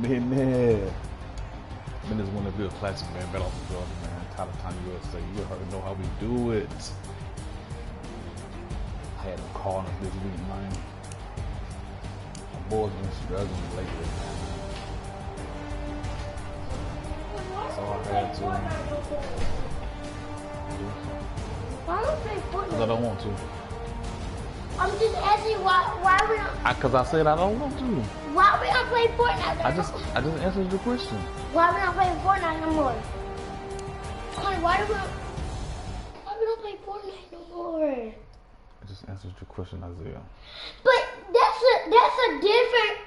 minute. Minutes Winnersville Classic, man. Bet off the building, man. Titletown USA. You already know how we do it. I had them calling us this week, man. My boys been struggling lately, man. So I had to. Why don't we play Fortnite? Because I don't want to. I'm just asking why we don't. Because I said I don't want to. Why we don't play Fortnite? I just answered your question. Why we not playing Fortnite no more? Honey, why we don't play Fortnite no more? I just answered your question, Isaiah. But that's a different.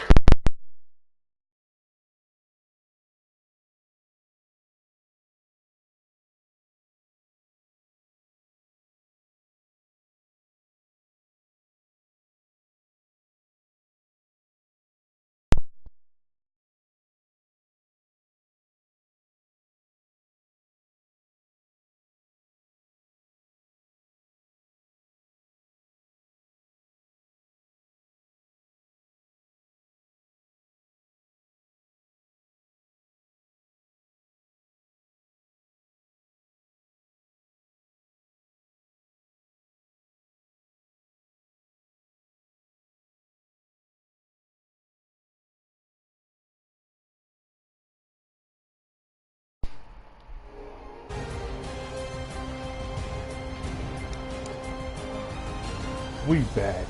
We back.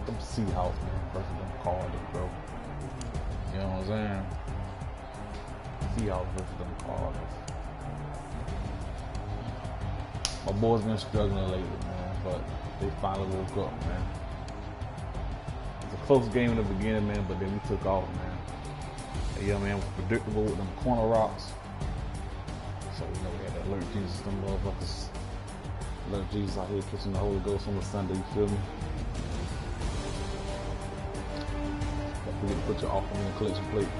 Them Seahawks, man, versus them Cardinals, bro. You know what I'm saying? Seahawks versus them Cardinals. My boys been struggling lately, man, but they finally woke up, man. It was a close game in the beginning, man, but then we took off, man. That young man was predictable with them corner rocks. So, you know, we had to alert Jesus, them motherfuckers. Lord Jesus out here catching the Holy Ghost on the Sunday, you feel me? Don't forget to put your offering in the collection plate.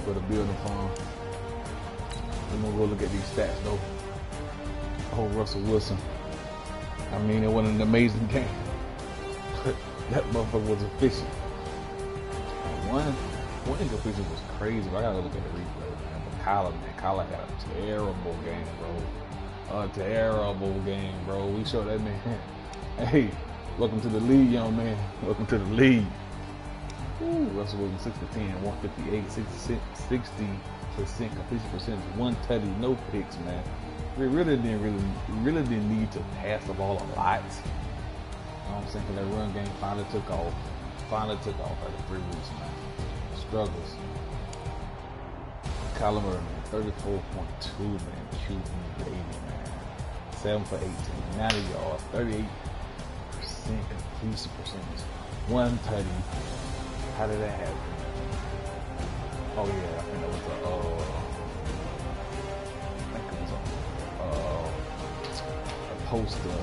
For the building fund. We're gonna go look at these stats though. Oh, Russell Wilson. I mean, it wasn't an amazing game. That motherfucker was efficient. One incompletion was crazy, but I gotta look at the replay. Kyler had a terrible game, bro. A terrible game, bro. We showed that man. Hey, welcome to the league, young man. Welcome to the league. Ooh, Russell Wilson 6 for 10, 158, 60% completion percentage, 1 tutty, no picks, man. We really didn't need to pass the ball a lot. You know what I'm saying? 'Cause that run game finally took off. After 3 weeks, man. Struggles. Kyler Murray, man, 34.2, man, QB rating, man. 7 for 18, 90 yards, 38% completion percentage, 1 tutty. How did that happen? Oh yeah, I think that was a poster.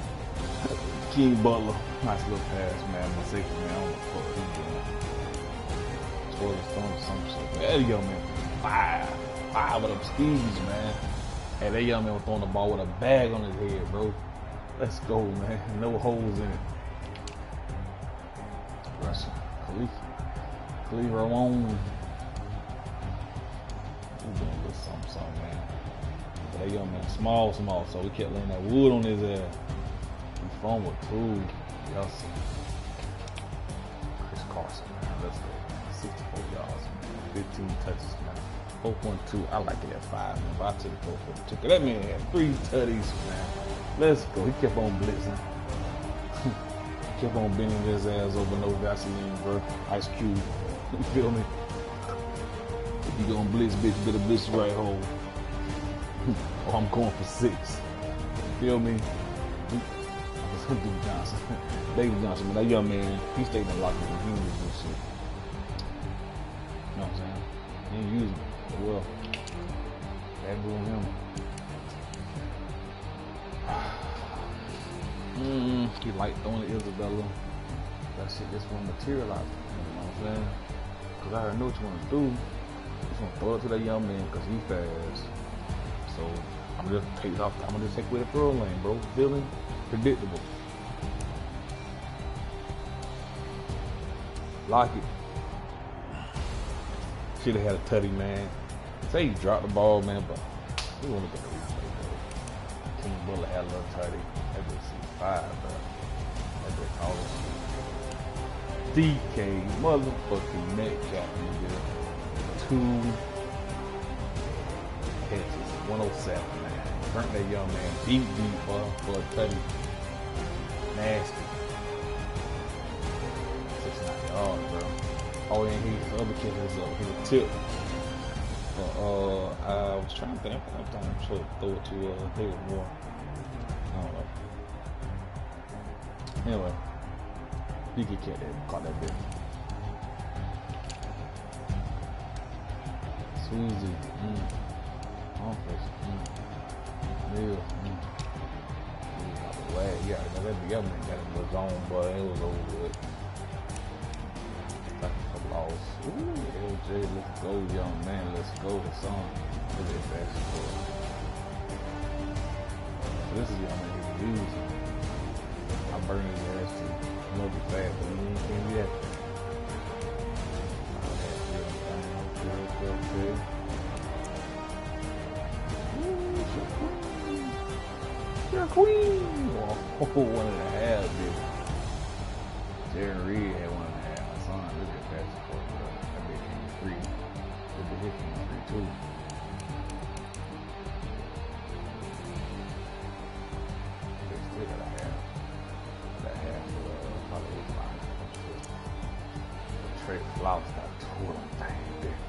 King Butler, nice little pass, man. My safety, man, I don't know what he's doing. Toward his thumb or something. There you go, man. Five of them Stevies, man. Hey, that young man was throwing the ball with a bag on his head, bro. Let's go, man. No holes in it. Russell, Khalif Ramon. He's doing a little something, man. But that young man, small, so we kept laying that wood on his ass. He fumbled too. Yes. Chris Carson, man. Let's go. 64 yards, man. 15 touches, man. 4.2. I like it at 5, man. But I took it 4.2. That man had 3 tutties, man. Let's go. He kept on blitzing. Kept on bending his ass over no Vaseline, bro. Ice Cube. You feel me? If you gonna blitz, bitch, you better blitz right home. Oh, I'm going for 6. You feel me? Duke Johnson. David Johnson, man. That young man, he stayed in the locker room. He was good shit. You know what I'm saying? He ain't using it. Well, that blew him. He liked throwing to Isabella. That shit just won't materialize. You know what I'm saying? Because I already know what you want to do. Just want to throw it to that young man because he fast. So I'm gonna just take away the throw lane, bro. Feeling predictable. Lock it. Should have had a tutty, man. Say he dropped the ball, man, but we want to get the replay, though. King Bullet had a little tutty. That was C5, bro. That bit called DK motherfucking Metcalf, nigga. 2 catches, 107, man. Burnt that young man deep, boy, for a tutty. Nasty. 69 yards, bro. Oh, and his other kick was up. He was tipped. I was trying to think. I thought I'm sure to throw it to David Moore. I don't know. Anyway, he could catch that, caught that bit. Sweezy. Office. Real. Yeah, that young man got him was on, but it was over with. Loss. Ooh, LJ, let's go, young man. Let's go. The song. Look at that basketball. So this is young man he's using. I'm burning his ass too. I'm gonna be fast, but you can't be that. Okay. You're a queen. Oh, 1.5, dude. Jerry Reed had 1.5. Son, look at that support, bro. That bitch came free. Look at his came free too. They still got a half. That half probably was fine. Trey Flowers got 2 of them things there.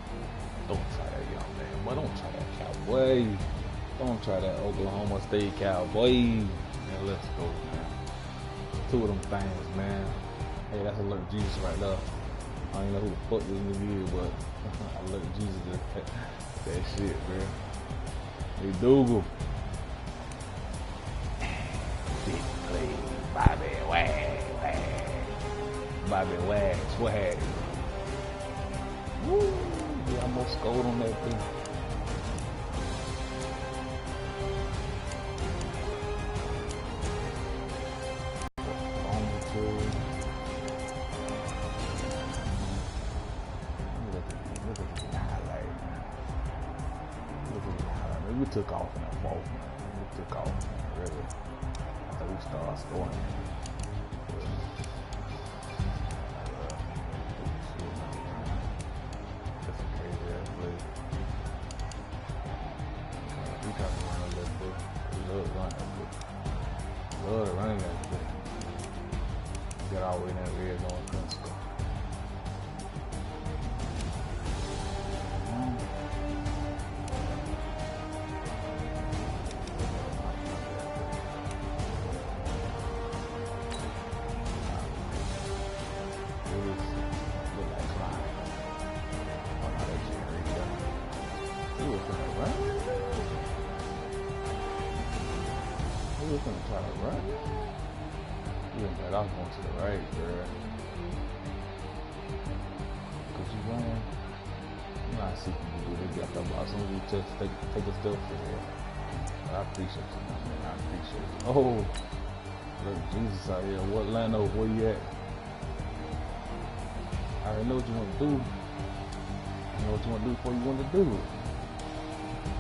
Don't try that, young man. Boy, don't try that, cowboy. Don't try that Oklahoma State cowboy. Man, let's go, man. 2 of them things, man. Hey, that's Alert Jesus right there. I don't even know who the fuck this nigga is, but Alert Jesus is that shit, bro. Hey, Dougal. Big play. Bobby Wag. Bobby Wag. Swag. Woo. He almost scored on that thing. We took off in that 4th, man. We took off, man, really. After we started scoring. That's a crazy ass play. We got to run a little bit. We love to run that bit. Love to run that bit. Get all the way in that red zone, couldn't score. We're gonna try to run. Yeah, but I'm going to the right, bro. Cause you running. You know, I see people do. They got the ball. As soon as you just take a step for it. I appreciate you, man. I appreciate you. Oh, look, Jesus out here. What Lando? Where you at? I already know what you want to do. You know what you want to do before you want to do it.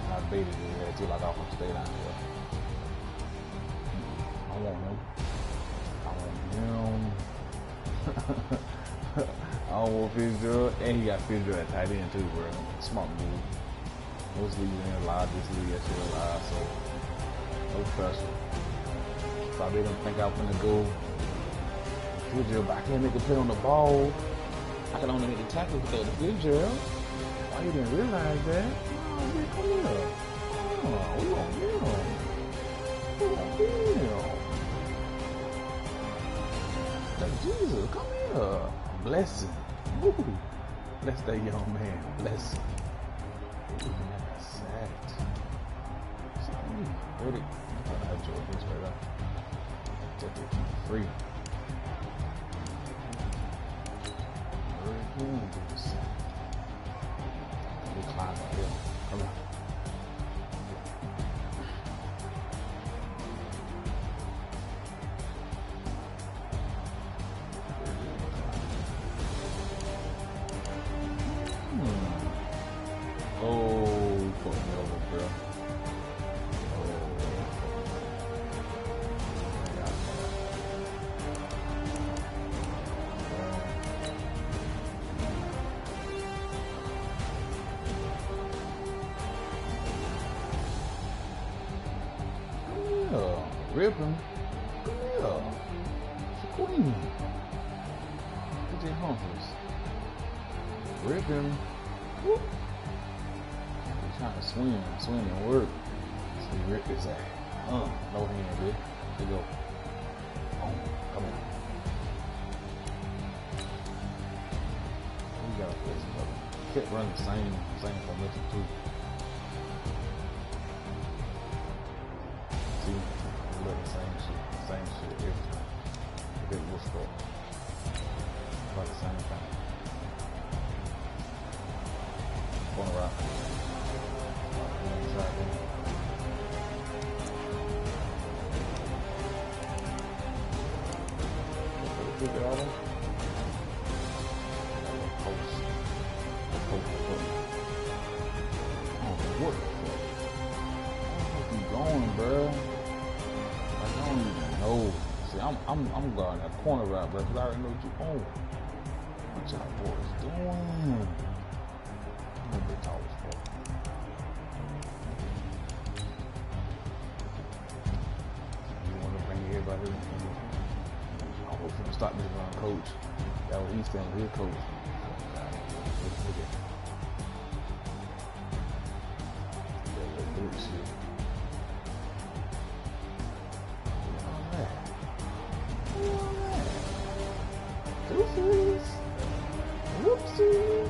And I baited it there too, like I want to stay down here. I want him. I don't want Fitzgerald, and he got Fitzgerald at tight end too, bro. Smart move. Most leagues in a lot, this league that shit alive, so no pressure. So I made him think I was gonna go Fitzgerald, but I can't make a play on the ball. I can only make the tackle without the Fitzgerald. Why you didn't realize that? Oh, man, come here. Oh, we gonna get him. We gonna get him. Like, Jesus, come here. Bless him. Woo. Bless that young man. Bless him. Ooh, man, that's sad. Ready? I enjoy this right up. Take it free. Very cool. We climb up here. Come on. Rip him. Come here. Queen. PJ Humphries. Rip him. Whoop. He's trying to swim and work. So he ripped his ass. No hand, bitch. There you go. Oh, come on. We gotta play some other. Kept running the same formation too. See, we look the same shit every time. It will score. About the same thing. Corner route. Inside in. Pick it all up. Post. Oh, what the fuck? Where you going, bro? Like, I don't even know. See, I'm guarding that corner route, bro, because I already know what you own. What y'all boys doing? I'm a bit tall as fuck. You want to bring everybody in? I was going to stop this run, coach. That was East End, head coach. Look at that good shit. Oopsies. Whoopsie.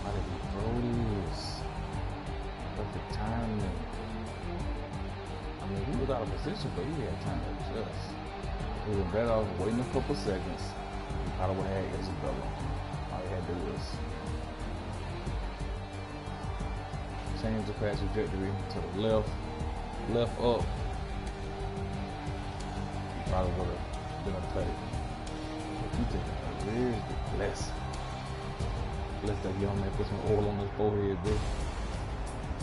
How did he throw this? Perfect timing. I mean, he was out of position, but he had time to adjust. He would have been better off waiting a couple seconds. He probably would have had Isabella. All he had to do was change the pass trajectory to the left up. He probably would have been a tutty. But you think, where's the blessing? Bless that young man, put some oil on his forehead, bitch.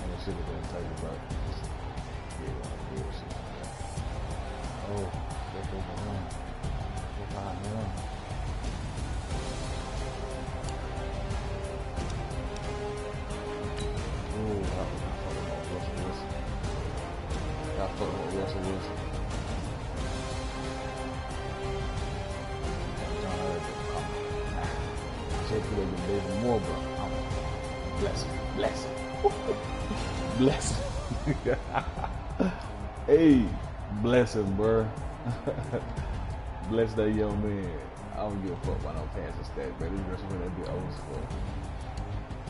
And it should have been tutty, but yeah, shit. Oh. Look over him. Look behind him. Ooh, that was not fucking about Russell Wilson. Got fucking with Russell Wilson. I should have put up with David Moore, but I'm bless him. Hey, bless him, bro. Bless that young man. I don't give a fuck about no passing stats, but this rest of that be old school.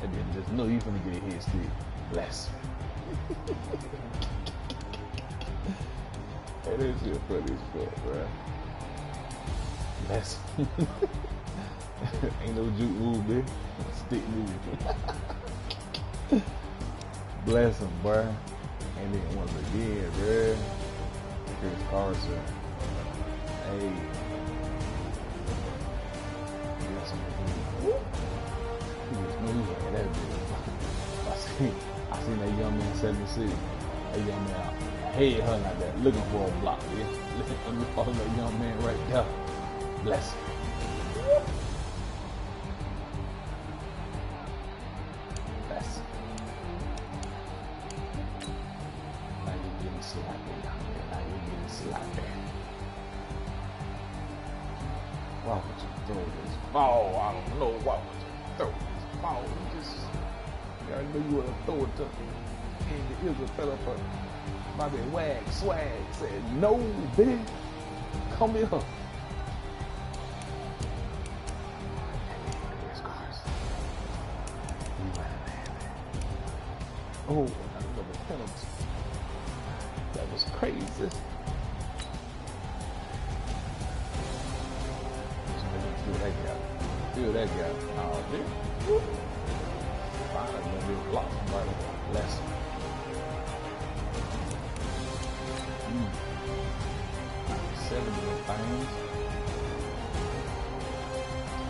And then just know you finna get a hit stick. Bless. Hey, this shit funny as fuck, bro. Bless. Ain't no juke move, bitch. Stick move. Bless him, bro. And then once again, bro. Chris Carson. Hey. He was moving at that bitch. I seen that young man 76. That young man head hunting out there looking for a block. Yeah? Let me follow that young man right there. Bless him. Bless him. Now you're getting sloppy down there. Now you're getting sloppy. Why would you throw this ball? I don't know. Why would you throw this ball? I knew you would have thrown it to me. And the Isabella for Bobby Swag said, no, bitch. Come here. Oh, another penalty. That was crazy. Feel that guy. Oh, dude. Finally, when we block somebody, bless him. 7 little things.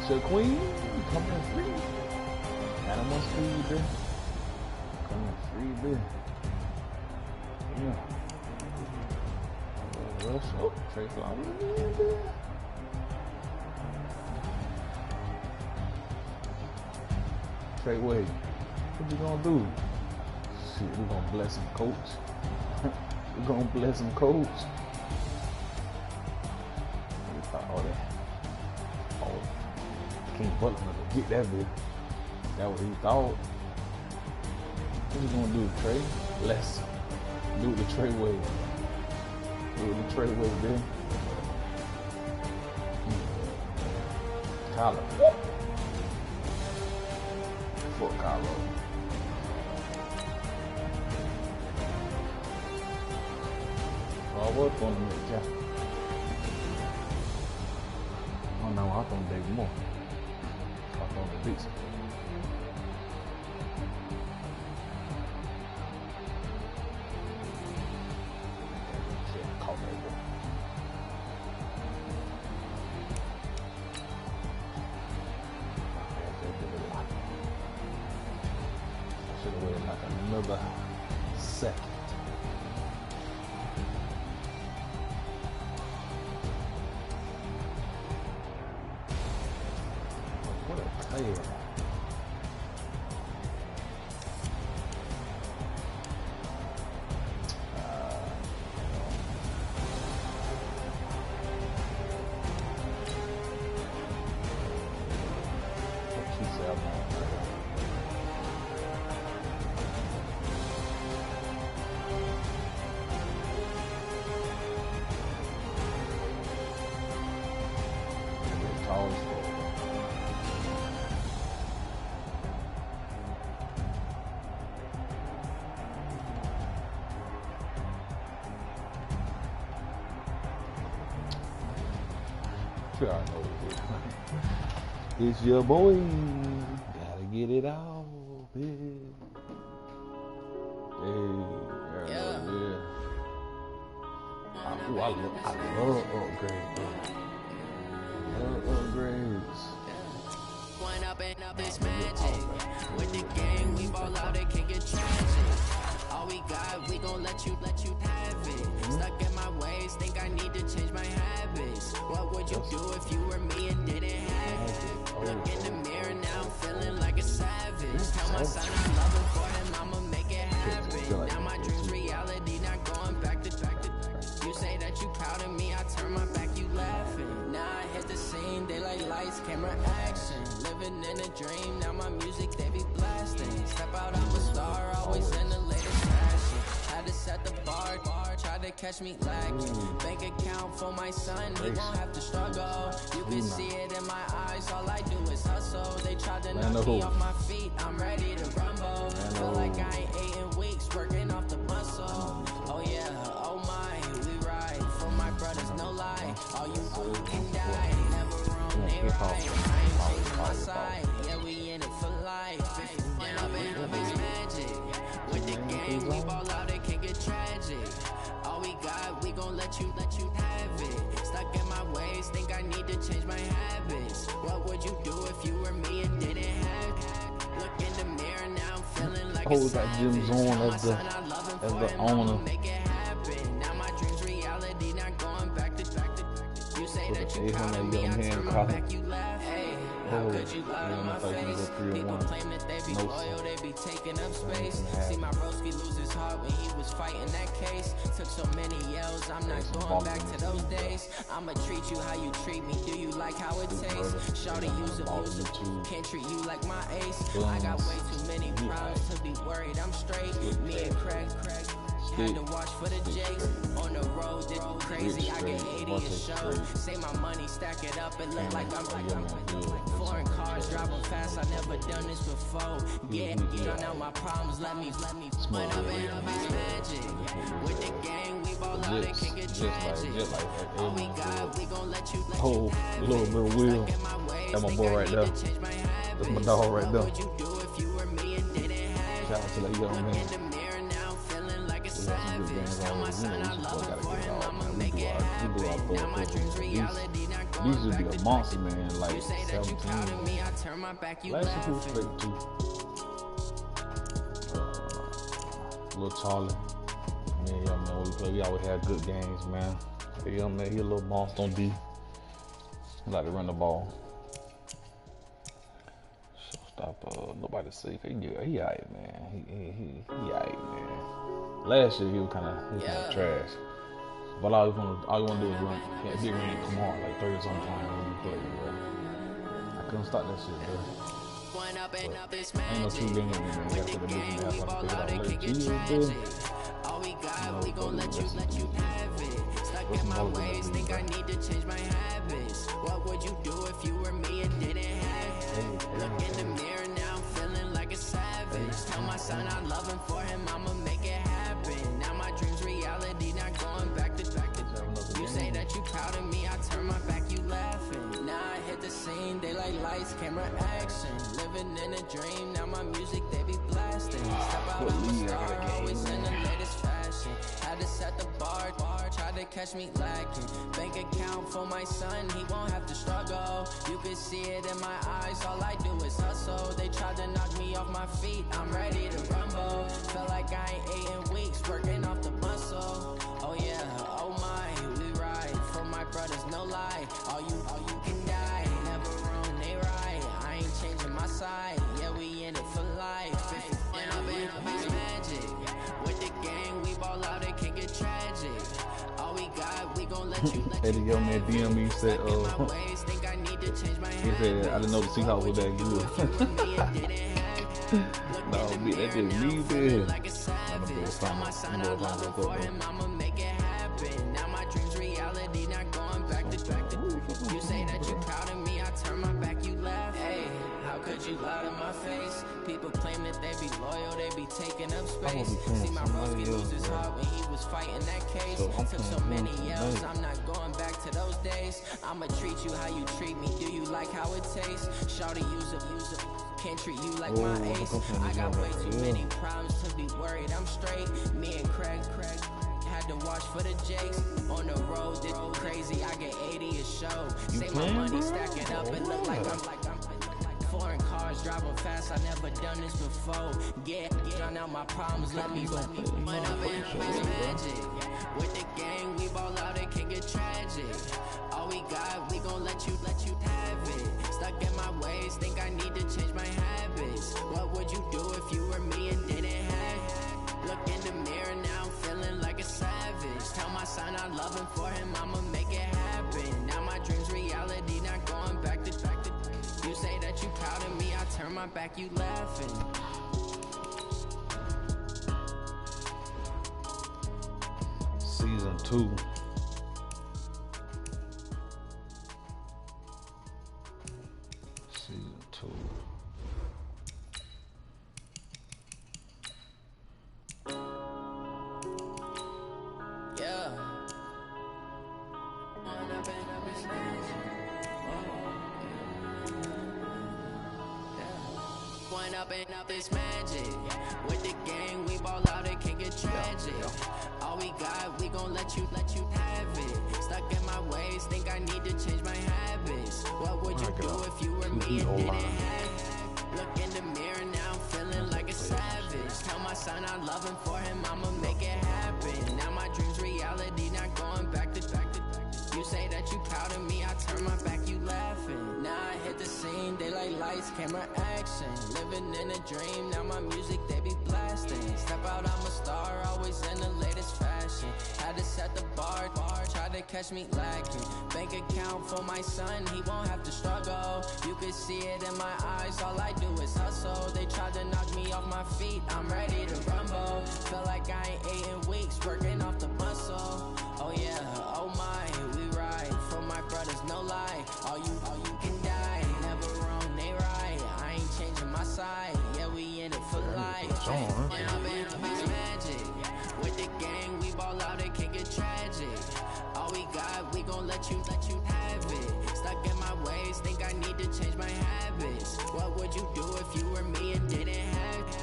So, Queen, coming free. Animals free, bitch. Coming free, bitch. Yeah. rush up. Trey Flowers. Trey Wade, what you gonna do? Shit, we gonna bless him, coach. We gonna bless him, coach. We thought all that. Oh, King Butler gonna get that bit. That what he thought. What you gonna do, Trey? Bless him. Do it the Trey Wade. Do it the Trey Wade, then. Kyler. For Kylo. I was going to make that. Oh no, I thought they were more. I thought the beats. Caught that boy. Should have waited like another second. What a player. What she said about tallest player. Sure, I know it. It's your boy. Gotta get it out, bitch. Hey, yeah. I love upgrades. Upgrades. One up and up is magic. With the game, we ball out, it can get tragic. All we got, we gon' let you have it. Stuck in my ways, think I need to change my habits. What would you do if you were me and didn't have it? Look in the mirror now, I'm feeling like a savage. Tell my son I love him for him, I'ma make it happen. Now my dream's reality, not going back to. You say that you proud of me, I turn my back, you laughing. Now I hit the scene, daylight lights, camera action. Living in a dream, now my music, they be blasting. Step out, I'm a star, always in the latest fashion. Had to set the bar, try to catch me lacking. Bank account for my son, he won't have to struggle. You can see it in my eyes, all I do is hustle. They tried to knock me off my feet, I'm ready to rumble. Feel like I ain't ate in weeks, working off the muscle. Oh yeah, oh my, we ride. For my brothers, no lie. All you can die, never wrong, they right. I ain't changing my side, yeah, we in it for life. One up and up is magic. With the game, we ball out, it can get tragic. All we got, we gon' let you have it. Stuck in my ways, think I need to change my habits. What would you do if you were me and didn't have it? Look in the mirror now, I'm feeling like a savage. Jim Zorn as the owner. Make it happen. Now my dreams reality, not going back to. You say that you proud of me, I turn my back, you laugh. Hey, how could you lie to my face? People claim that they be loyal, they be taking up space. See my broski lose his heart when he was fighting that case. Took so many yells, I'm not going back to those days. I'ma treat you how you treat me, do you like how it tastes? Shawty, use a can't treat you like my ace. I got way too many problems to be worried, I'm straight. Me and Craig had to watch for the Jakes. On the road, did crazy, I get 80 a show. Say my money, stack it up, and look like I'm foreign cars, driving fast, I never done this before. Yeah, don't know my problems, let me split up and up is magic. With the gang, we ball out, it can get tragic. All we got, we gon' let you Oh, a little bit of Will. That's my boy right there. That's my dog right there. Shout out to that young man. We got some good games always. You know, we just gotta get it all, man. We do our these would be a monster, man. Like 17. Last year he was straight too. Little Charlie. Man, yeah, man, we always had good games, man. That young man, he a little monster on D. He like to run the ball. Shortstop, nobody safe. He alright, man. He alright, man. Last year he was kind of trash. But all you want to do is run. Can't big ring come on like 30 something when you play, bro. I couldn't stop that shit, bro. Ain't no 2 games, man. You have to the mission to have something to figure out later. All we got, we gon' let you have it. Stuck in my ways, think I need to change my habits. What would you do if you were me and didn't have it? Look in the mirror now, I'm feeling like a savage. Tell my son I love him, for him I'ma make it happen. Now my dreams reality, not going back to you say that you proud of me, I turn my back, you laughing. Now I hit the scene, they like lights, camera, action. Living in a dream, now my music they be blasting. Step out, I'm a star, always in the latest fashion. Had to set the bar, try to catch me lacking. Bank account for my son, he won't have to struggle. You can see it in my eyes, all I do is hustle. They tried to knock me off my feet, I'm ready to rumble. Felt like I ain't ate in weeks, working off the muscle. Oh yeah, oh my, we ride for my brothers, no lie. All you can die, never wrong, they right. I ain't changing my side, yeah, we in it for life. When I'm in magic, with the gang, we ball out, it can get tragic. All we got, we gon' let you Eddie young man DM me said, he said, I didn't know the Seahawks were that good. No, bitch, that didn't leave there. I'm gonna go I'ma make it happen. Now my dreams reality, not going back to you say that you proud of me, I turn my back, you laugh. Hey, how could you lie to my face? People claim that they be loyal, they be taking up space. See my broski lose his heart when he was fighting that case. Took so many yells, I'm not going back to those days. I'ma treat you how you treat me. Do you like how it tastes? Shawty use a can't treat you like my ace. I got way too many problems to be worried. I'm straight. Me and Craig had to watch for the Jakes. On the road, this crazy. I get 80 a show. Say my money stacking up and look like I'm foreign cars driving fast. I never done this before. Get drown out my problems. Let me run. When I'm in magic with the gang, we ball out. It can get tragic. All we got, we gon' let you have it. Stuck in my ways, think I need to change my habits. What would you do if you were me and didn't have it? Look in the mirror now, I'm feeling like a savage. Tell my son I love him, for him I'ma make it happen. Now my dreams reality, not going back to you say that you proud of me, I turn my back, you laughing. Season 2. Up this magic with the gang, we ball out, it can get tragic. All we got, we gon' let you have it. Stuck in my ways, think I need to change my habits. What would you do if you were me and didn't have it? Look in the mirror now, I'm feeling like a savage. Tell my son I love him, for him I'ma make it happen. Now my dreams reality, not going back to you say that you proud of me, I turn my back, you laughing. Now I hit the scene, they like lights, camera, action. Living in a dream, now my music they be blasting. Step out, I'm a star, always in the latest fashion. Had to set the bar, try to catch me lacking. Bank account for my son, he won't have to struggle. You can see it in my eyes, all I do is hustle. They tried to knock me off my feet, I'm ready to rumble. Feel like I ain't ate in weeks, working off the muscle. Oh yeah, oh my, we ride for my brothers, no lie. All you can die, never wrong, they right. I ain't changing my side, yeah, we in it for life. And I'm in magic with the gang, we ball out, it can get tragic. All we got, we gon' let you have it. Stuck in my ways, think I need to change my habits. What would you do if you were me and didn't have it?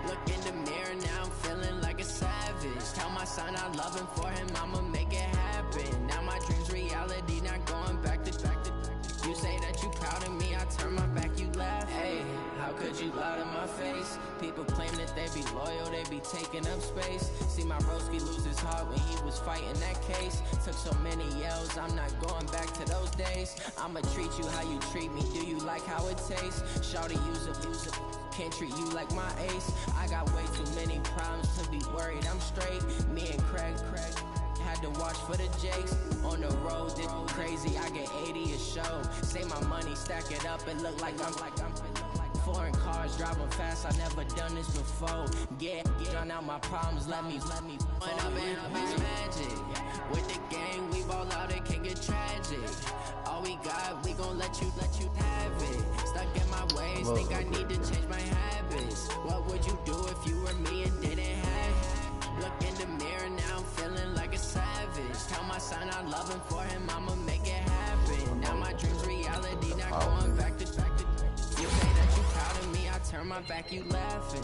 Look in the mirror now, I'm feeling like a savage. Tell my son I love him, for him I'ma make it happen. Now my dreams reality, not going back to you say that you proud of me, I turn my back, you laugh. Hey, how could you lie to my face? People claim that they be loyal, they be taking up space. See my broski lose his heart when he was fighting that case. Took so many L's, I'm not going back to those days. I'ma treat you how you treat me, do you like how it tastes? Shawty, use it, can't treat you like my ace. I got way too many problems to be worried, I'm straight. Me and Craig had to watch for the Jakes. On the road, this crazy, I get 80 a show. Say my money, stack it up, it look like I'm foreign cars, driving fast, I never done this before. Get drown out my problems, let me point up and up is magic. With the gang, we ball out, it can get tragic. All we got, we gon' let you have it. Stuck in my ways, think I need to change my habits. What would you do if you were me and didn't have it? Look in the mirror now, I'm feeling like a savage. Tell my son I love him, for him I'ma make it happen. Now my dreams reality, not going back to. You say that you proud of me, I turn my back, you laughing.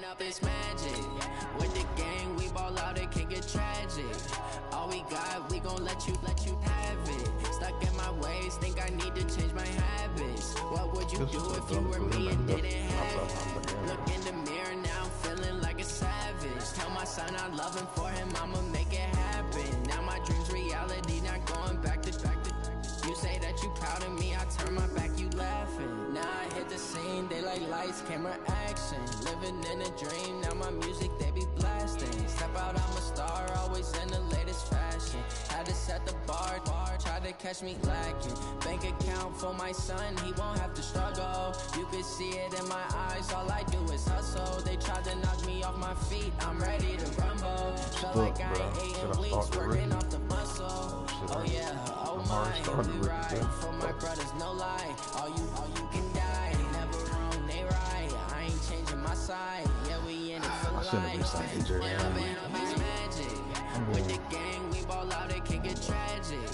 Up is magic. With the gang, we ball out, it can get tragic. All we got, we gon' let you have it. Stuck in my ways, think I need to change my habits. What would you do if you were me and didn't have it? Look in the mirror now, I'm feeling like a savage. Tell my son I love him, for him I'ma make it happen. Now my dreams reality, not going back to. You say that you proud of me, I turn my back, you laughing. Now I hit the scene, they like lights, camera, action. Living in a dream, now my music, they be blasting. Step out, I'm a star, always in the latest fashion. Had to set the bar, try to catch me lacking. Bank account for my son, he won't have to struggle. You can see it in my eyes, all I do is hustle. They tried to knock me off my feet, I'm ready to rumble. Felt like I ain't 8 weeks, working off the muscle. Oh yeah, oh my, we ride for my brothers, no lie. All you can die, never wrong, they right. I ain't changing my side, yeah, we in it for life. Magic. With the gang, we ball out, it can get tragic.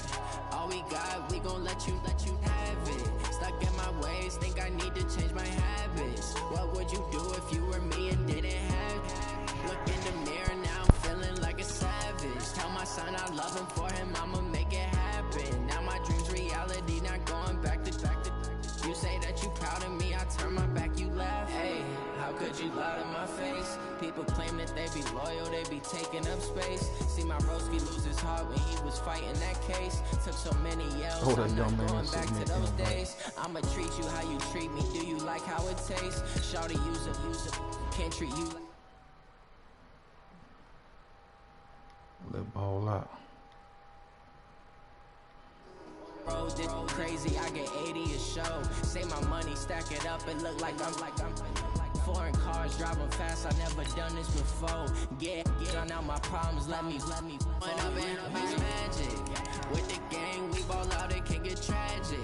All we got, we gon' let you have it. Stuck in my ways, think I need to change my habits. What would you do if you were me and didn't have it? Look in the mirror now, I'm feeling like a savage. Tell my son I love him, for him I'ma make it happen. Now my dreams reality, not going back to. You say that you proud of me, I turn my back, you laugh. Hey, how could you lie to my face? People claim that they be loyal, they be taking up space. See my broski lose his heart when he was fighting that case. Took so many L's, I'm not going back to those days. I'ma treat you how you treat me, do you like how it tastes? Shawty, use it, can't treat you like. Let ball out. Road, this crazy, I get 80 a show. Say my money, stack it up, it look like I'm foreign cars, driving fast, I never done this before. Get drown out my problems, let me point up and up is magic. With the gang, we ball out, it can get tragic.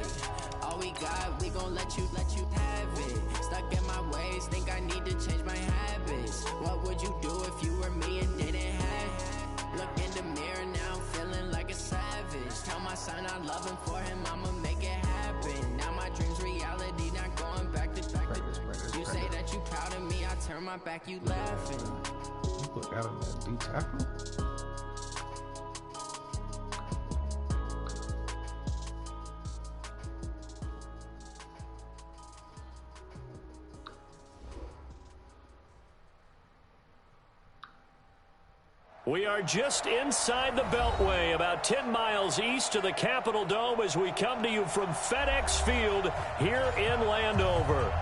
All we got, we gon' let you have it. Stuck in my ways, think I need to change my habits. What would you do if you were me and didn't have it? Look in the mirror now, I'm feeling like a savage. Tell my son I love him, for him I'ma make it happen. Now my dreams reality, not going back to. You say that you proud of me, I turn my back, you laughing. You look out of that D tackle. We are just inside the Beltway, about 10 miles east of the Capitol Dome as we come to you from FedEx Field here in Landover.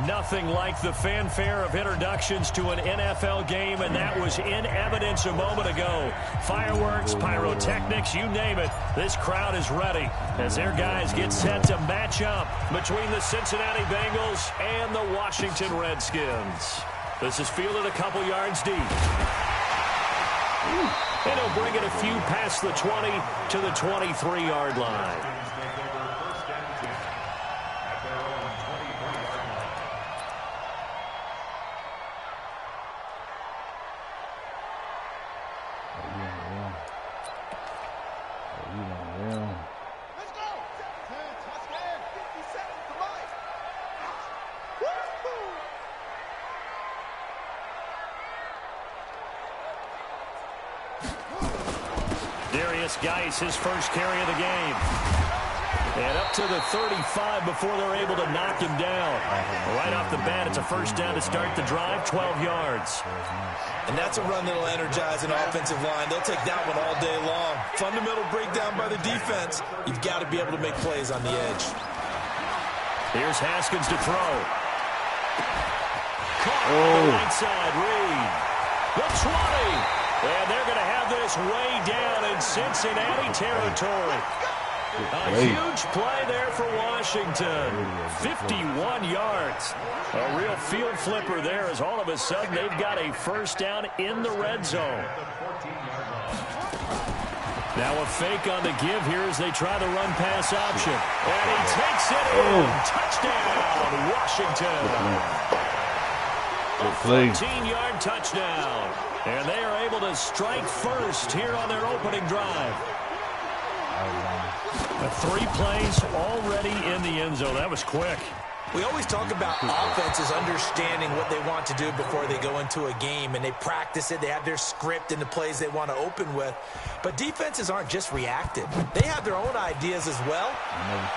Nothing like the fanfare of introductions to an NFL game, and that was in evidence a moment ago. Fireworks, pyrotechnics, you name it. This crowd is ready as their guys get set to match up between the Cincinnati Bengals and the Washington Redskins. This is fielded a couple yards deep. And he'll bring it a few past the 20 to the 23-yard line. Dennis Geis, his first carry of the game. And up to the 35 before they're able to knock him down. Right off the bat, it's a first down to start the drive, 12 yards. And that's a run that'll energize an offensive line. They'll take that one all day long. Fundamental breakdown by the defense. You've got to be able to make plays on the edge. Here's Haskins to throw. Caught on the right side, Reed. The 20. And they're going to have this way down in Cincinnati territory. A huge play there for Washington. 51 yards. A real field flipper there as all of a sudden they've got a first down in the red zone. Now a fake on the give here as they try the run-pass option. And he takes it in. Touchdown, Washington. A 14-yard touchdown. And they are able to strike first here on their opening drive. 3 plays already in the end zone. That was quick. We always talk about offenses understanding what they want to do before they go into a game, and they practice it. They have their script and the plays they want to open with. But defenses aren't just reactive. They have their own ideas as well.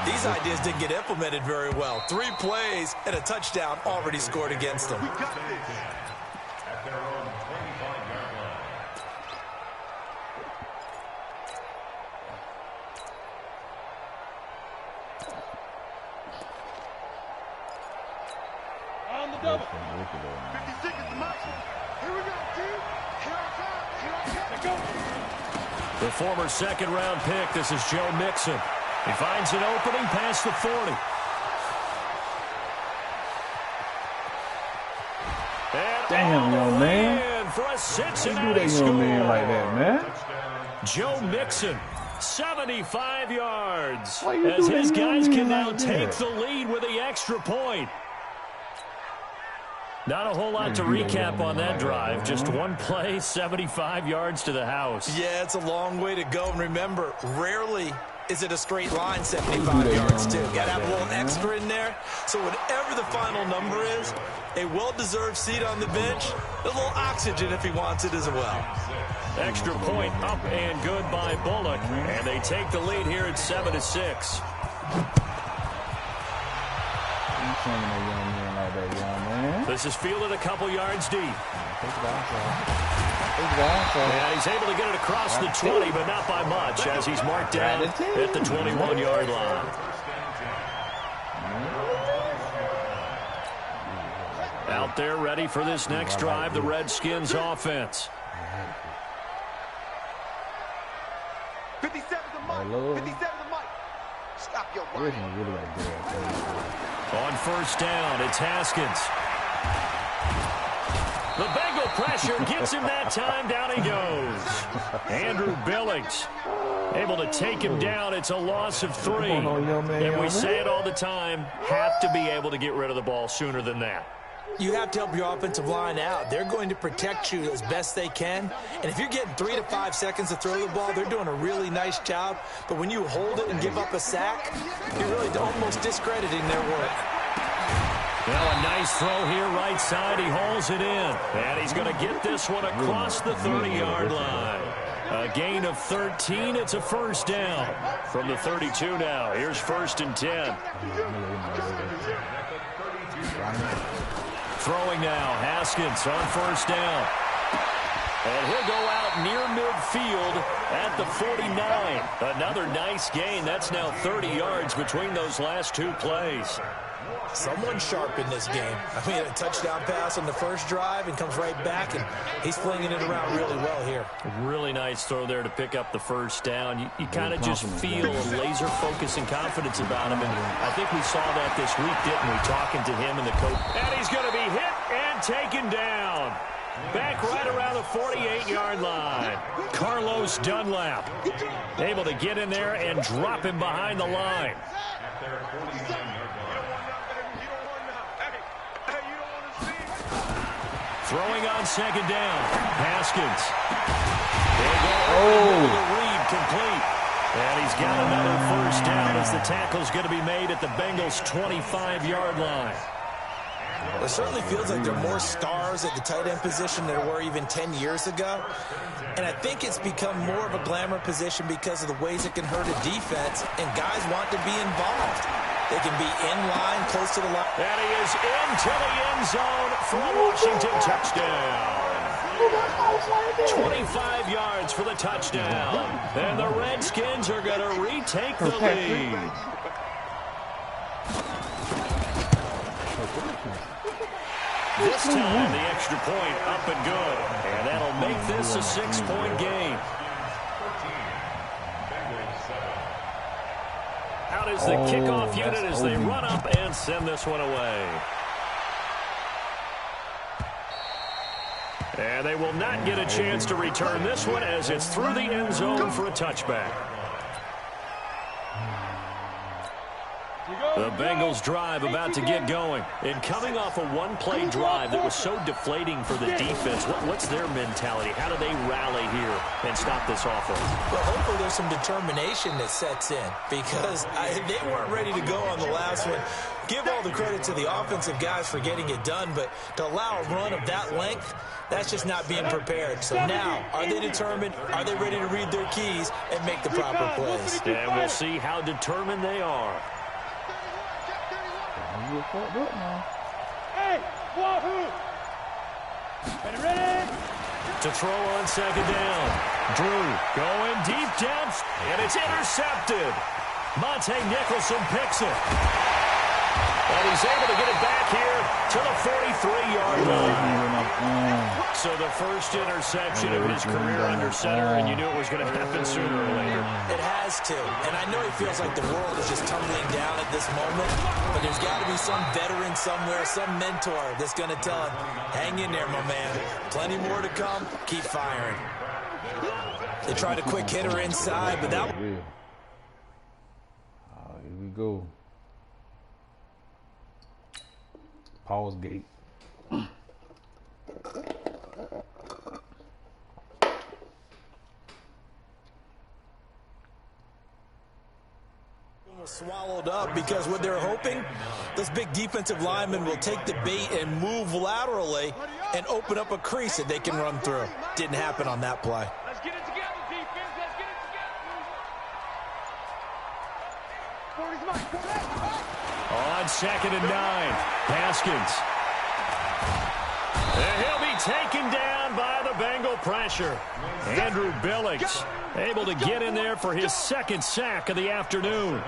These ideas didn't get implemented very well. 3 plays and a touchdown already scored against them. Double. 56 is the maximum. Here we go, team. Here I go. The former second-round pick, this is Joe Mixon. He finds an opening past the 40. And damn, young man. For a Cincinnati you do that young man like that, man. Joe Mixon, 75 yards. Why you as do his that guys young can man now like take that? the lead with the extra point. Not a whole lot to recap on that drive. Just one play, 75 yards to the house. Yeah, it's a long way to go. And remember, rarely is it a straight line 75 yards, too. Got to have a little extra in there. So whatever the final number is, a well-deserved seat on the bench, a little oxygen if he wants it as well. Extra point up and good by Bullock. And they take the lead here at 7-6. This is fielded a couple yards deep. And he's able to get it across the 20, but not by much, as he's marked down at the 21-yard line. Out there ready for this next drive, the Redskins offense. 57 the mic. 57 the mic. Stop your body. On first down, it's Haskins. The Bengal pressure gets him that time. Down he goes. Andrew Billings able to take him down. It's a loss of 3. And we say it all the time, have to be able to get rid of the ball sooner than that. You have to help your offensive line out. They're going to protect you as best they can. And if you're getting 3 to 5 seconds to throw the ball, they're doing a really nice job. But when you hold it and give up a sack, you're really almost discrediting their work. Well, a nice throw here, right side. He hauls it in. And he's going to get this one across the 30-yard line. A gain of 13. It's a first down from the 32 now. Here's 1st and 10. Throwing now, Haskins on first down. And he'll go out near midfield at the 49. Another nice gain. That's now 30 yards between those last 2 plays. Someone sharp in this game. I mean, a touchdown pass on the first drive and comes right back, and he's flinging it around really well here. Really nice throw there to pick up the first down. You kind of just feel a laser focus and confidence about him, and I think we saw that this week, didn't we, talking to him and the coach. And he's going to be hit and taken down. Back right around the 48-yard line. Carlos Dunlap able to get in there and drop him behind the line. Throwing on second down. Haskins. Reed complete. And he's got another first down as the tackle's going to be made at the Bengals' 25-yard line. Well, it certainly feels like there are more stars at the tight end position than there were even 10 years ago. And I think it's become more of a glamour position because of the ways it can hurt a defense, and guys want to be involved. They can be in line, close to the line. And he is into the end zone for a Washington touchdown. 25 yards for the touchdown. And the Redskins are going to retake the lead. This time, the extra point up and good. And that'll make this a 6-point game. Out is the kickoff unit as they run up and send this one away. And they will not get a chance to return this one as it's through the end zone for a touchback. The Bengals drive about to get going. And coming off a one-play drive that was so deflating for the defense, what's their mentality? How do they rally here and stop this offense? Well, hopefully there's some determination that sets in because they weren't ready to go on the last one. Give all the credit to the offensive guys for getting it done, but to allow a run of that length, that's just not being prepared. So now, are they determined? Are they ready to read their keys and make the proper plays? And we'll see how determined they are. Hey, wahoo! Ready? To throw on second down. Drew going deep down, and it's intercepted. Monte Nicholson picks it. And he's able to get it back here to the 43-yard line. So the first interception of his career under center, and you knew it was going to happen sooner or later. It has to. And I know he feels like the world is just tumbling down at this moment, but there's got to be some veteran somewhere, some mentor that's going to tell him, hang in there, my man. Plenty more to come. Keep firing. They tried a quick hitter inside, but that... Here we go. Pause gate. Swallowed up because what they're hoping, this big defensive lineman will take the bait and move laterally and open up a crease that they can run through. Didn't happen on that play. Let's get it together, defense. Let's get it together. On 2nd and 9, Haskins. And he'll be taken down by the Bengal pressure. Andrew Billings able to get in there for his second sack of the afternoon.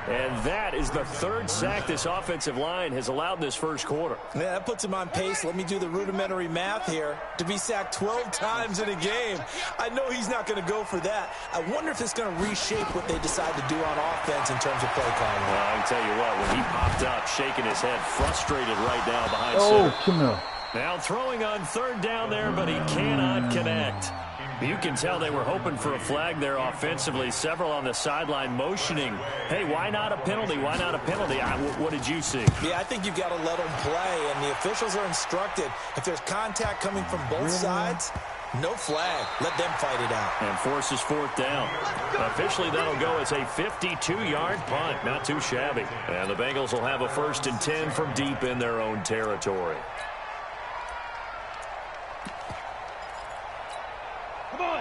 And that is the third sack this offensive line has allowed in this first quarter. Yeah, that puts him on pace. Let me do the rudimentary math here. To be sacked 12 times in a game, I know he's not going to go for that. I wonder if it's going to reshape what they decide to do on offense in terms of play calling. Well, I can tell you what, when he popped up, shaking his head, frustrated right now behind center. Come here. Now throwing on 3rd down there, but he cannot connect. You can tell they were hoping for a flag there offensively. Several on the sideline motioning. Hey, why not a penalty? Why not a penalty? What did you see? Yeah, I think you've got to let them play, and the officials are instructed. If there's contact coming from both sides, no flag. Let them fight it out. And forces 4th down. Officially, that'll go as a 52-yard punt. Not too shabby. And the Bengals will have a 1st and 10 from deep in their own territory.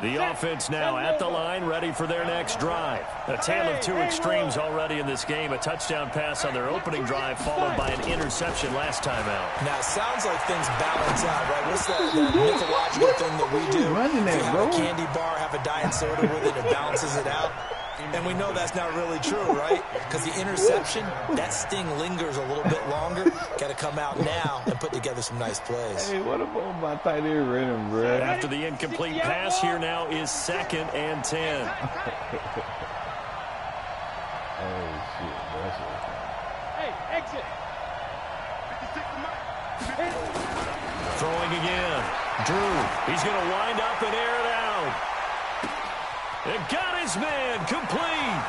The offense now at the line, ready for their next drive. A tale of two extremes already in this game. A touchdown pass on their opening drive, followed by an interception last time out. Now, it sounds like things balance out, right? What's that mythological thing that we do? If you have a candy bar, have a diet soda with it, it balances it out. And we know that's not really true, right? Because the interception, that sting lingers a little bit longer. Got to come out now and put together some nice plays. Hey, what about my tight end running, bro? After the incomplete pass, here now is 2nd and 10. Oh, shit. That's it. Hey, exit. Throwing again. Drew, he's going to wind up and air it out. It got his man complete.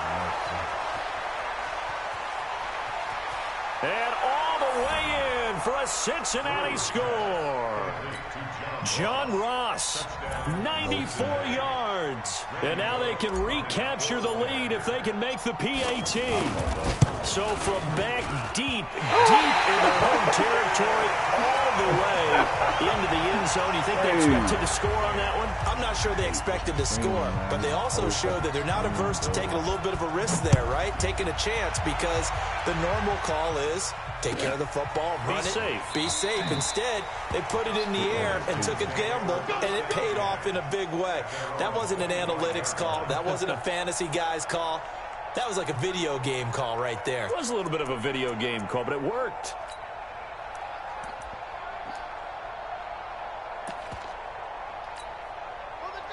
And all the way in for a Cincinnati score. John Ross, 94 yards. And now they can recapture the lead if they can make the PAT. So from back deep in their home territory all the way into the end zone. You think they expected to score on that one? I'm not sure they expected to score, but they also showed that they're not averse to taking a little bit of a risk there, right? Taking a chance, because the normal call is take care of the football, run it, be safe. Instead, they put it in the air and took a gamble, and it paid off in a big way. That wasn't an analytics call. That wasn't a fantasy guy's call. That was like a video game call right there. It was a little bit of a video game call, but it worked.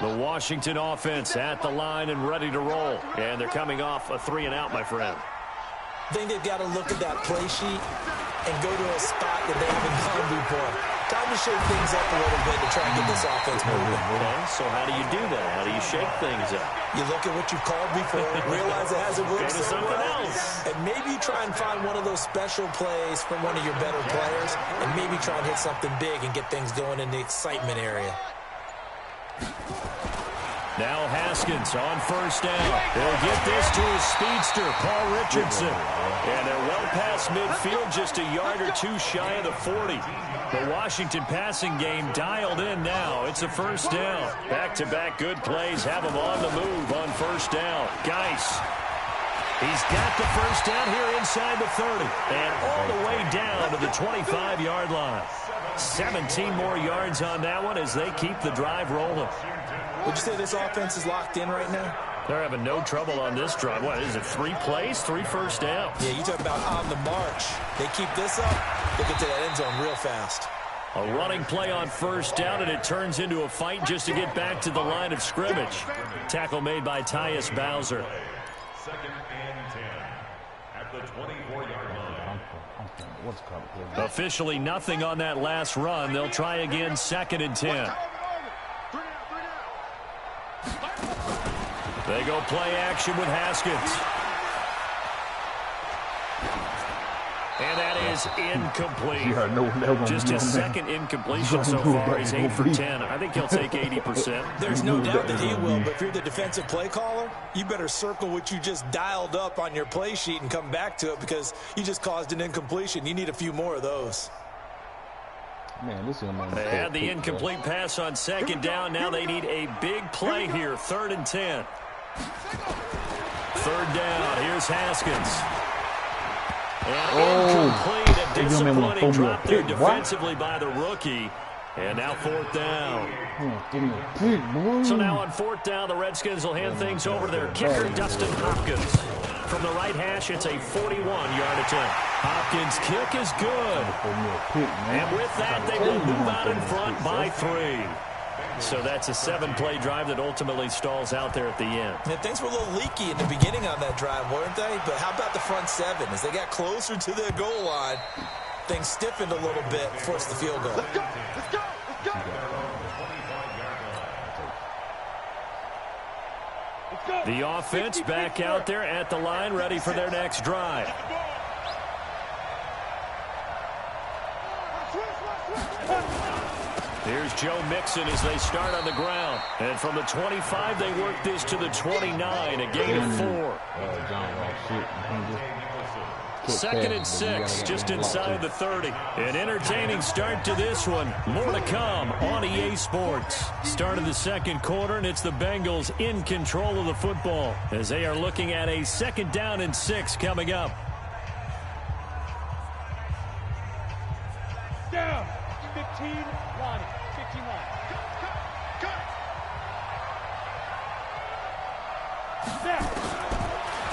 The Washington offense at the line and ready to roll. And they're coming off a 3-and-out, my friend. I think they've got to look at that play sheet and go to a spot that they haven't gone before. Time to shake things up a little bit to try and get this offense moving. Okay, so how do you do that? How do you shake things up? You look at what you've called before, realize it hasn't worked so something well, else. and maybe try and find one of those special plays from one of your better players, and maybe try and hit something big and get things going in the excitement area. Now Haskins on first down. They'll get this to his speedster, Paul Richardson. And they're well past midfield, just a yard or two shy of the 40. The Washington passing game dialed in now. It's a first down. Back-to-back good plays have them on the move on first down. Geis. He's got the first down here inside the 30. And all the way down to the 25-yard line. 17 more yards on that one as they keep the drive rolling. Would you say this offense is locked in right now? They're having no trouble on this drive. What is it, 3 plays, 3 first downs? Yeah, you talk about on the march. They keep this up, they get to that end zone real fast. A running play on first down, and it turns into a fight just to get back to the line of scrimmage. Tackle made by Tyus Bowser. 2nd and 10 at the 24-yard line. Officially nothing on that last run. They'll try again 2nd and 10. They go play action with Haskins. And that is incomplete. Just his second incompletion so far. He's 8 for 10. I think he'll take 80%. There's no doubt that he will, but if you're the defensive play caller, you better circle what you just dialed up on your play sheet and come back to it, because you just caused an incompletion. You need a few more of those. Man, this is they had the incomplete pass on 2nd down. Now they need a big play here. 3rd and 10. 3rd down. Here's Haskins. And incomplete. A disappointing drop there defensively by the rookie. And now 4th down. So now on 4th down, the Redskins will hand things over to their kicker, Dustin Hopkins. From the right hash, it's a 41-yard attempt. Hopkins' kick is good. And with that, they will move out in front by 3. So that's a 7-play drive that ultimately stalls out there at the end. And things were a little leaky in the beginning on that drive, weren't they? But how about the front 7? As they got closer to their goal line, things stiffened a little bit, forced the field goal. Let's go! Let's go! Let's go! The offense back out there at the line, ready for their next drive. Here's Joe Mixon as they start on the ground. And from the 25, they work this to the 29, a gain of 4. 2nd and 6, just inside the 30. An entertaining start to this one. More to come on EA Sports. Start of the 2nd quarter, and it's the Bengals in control of the football as they are looking at a 2nd down and 6 coming up. Down. 15 line. 15 line.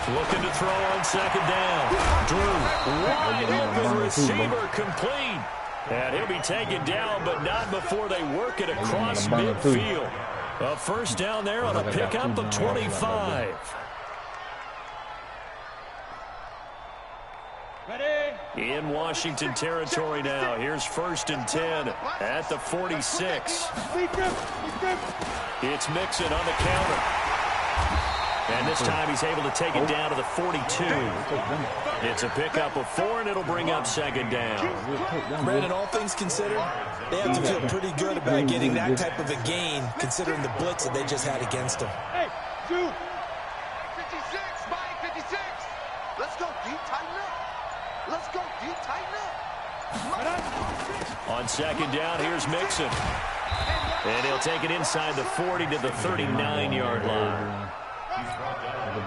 Looking to throw on 2nd down. Drew, wide open receiver complete. And he'll be taken down, but not before they work it across midfield. A first down there on a pickup of 25. In Washington territory now. Here's 1st and 10 at the 46. It's Mixon on the counter. And this time he's able to take it down to the 42. It's a pickup of 4, and it'll bring up 2nd down. Brandon, all things considered, they have to feel pretty good about getting that type of a gain, considering the blitz that they just had against them. Hey, 2. 56, Mike, 56. Let's go, D, tighten up. Let's go, D, tighten up. On second down, here's Mixon. And he'll take it inside the 40 to the 39-yard line.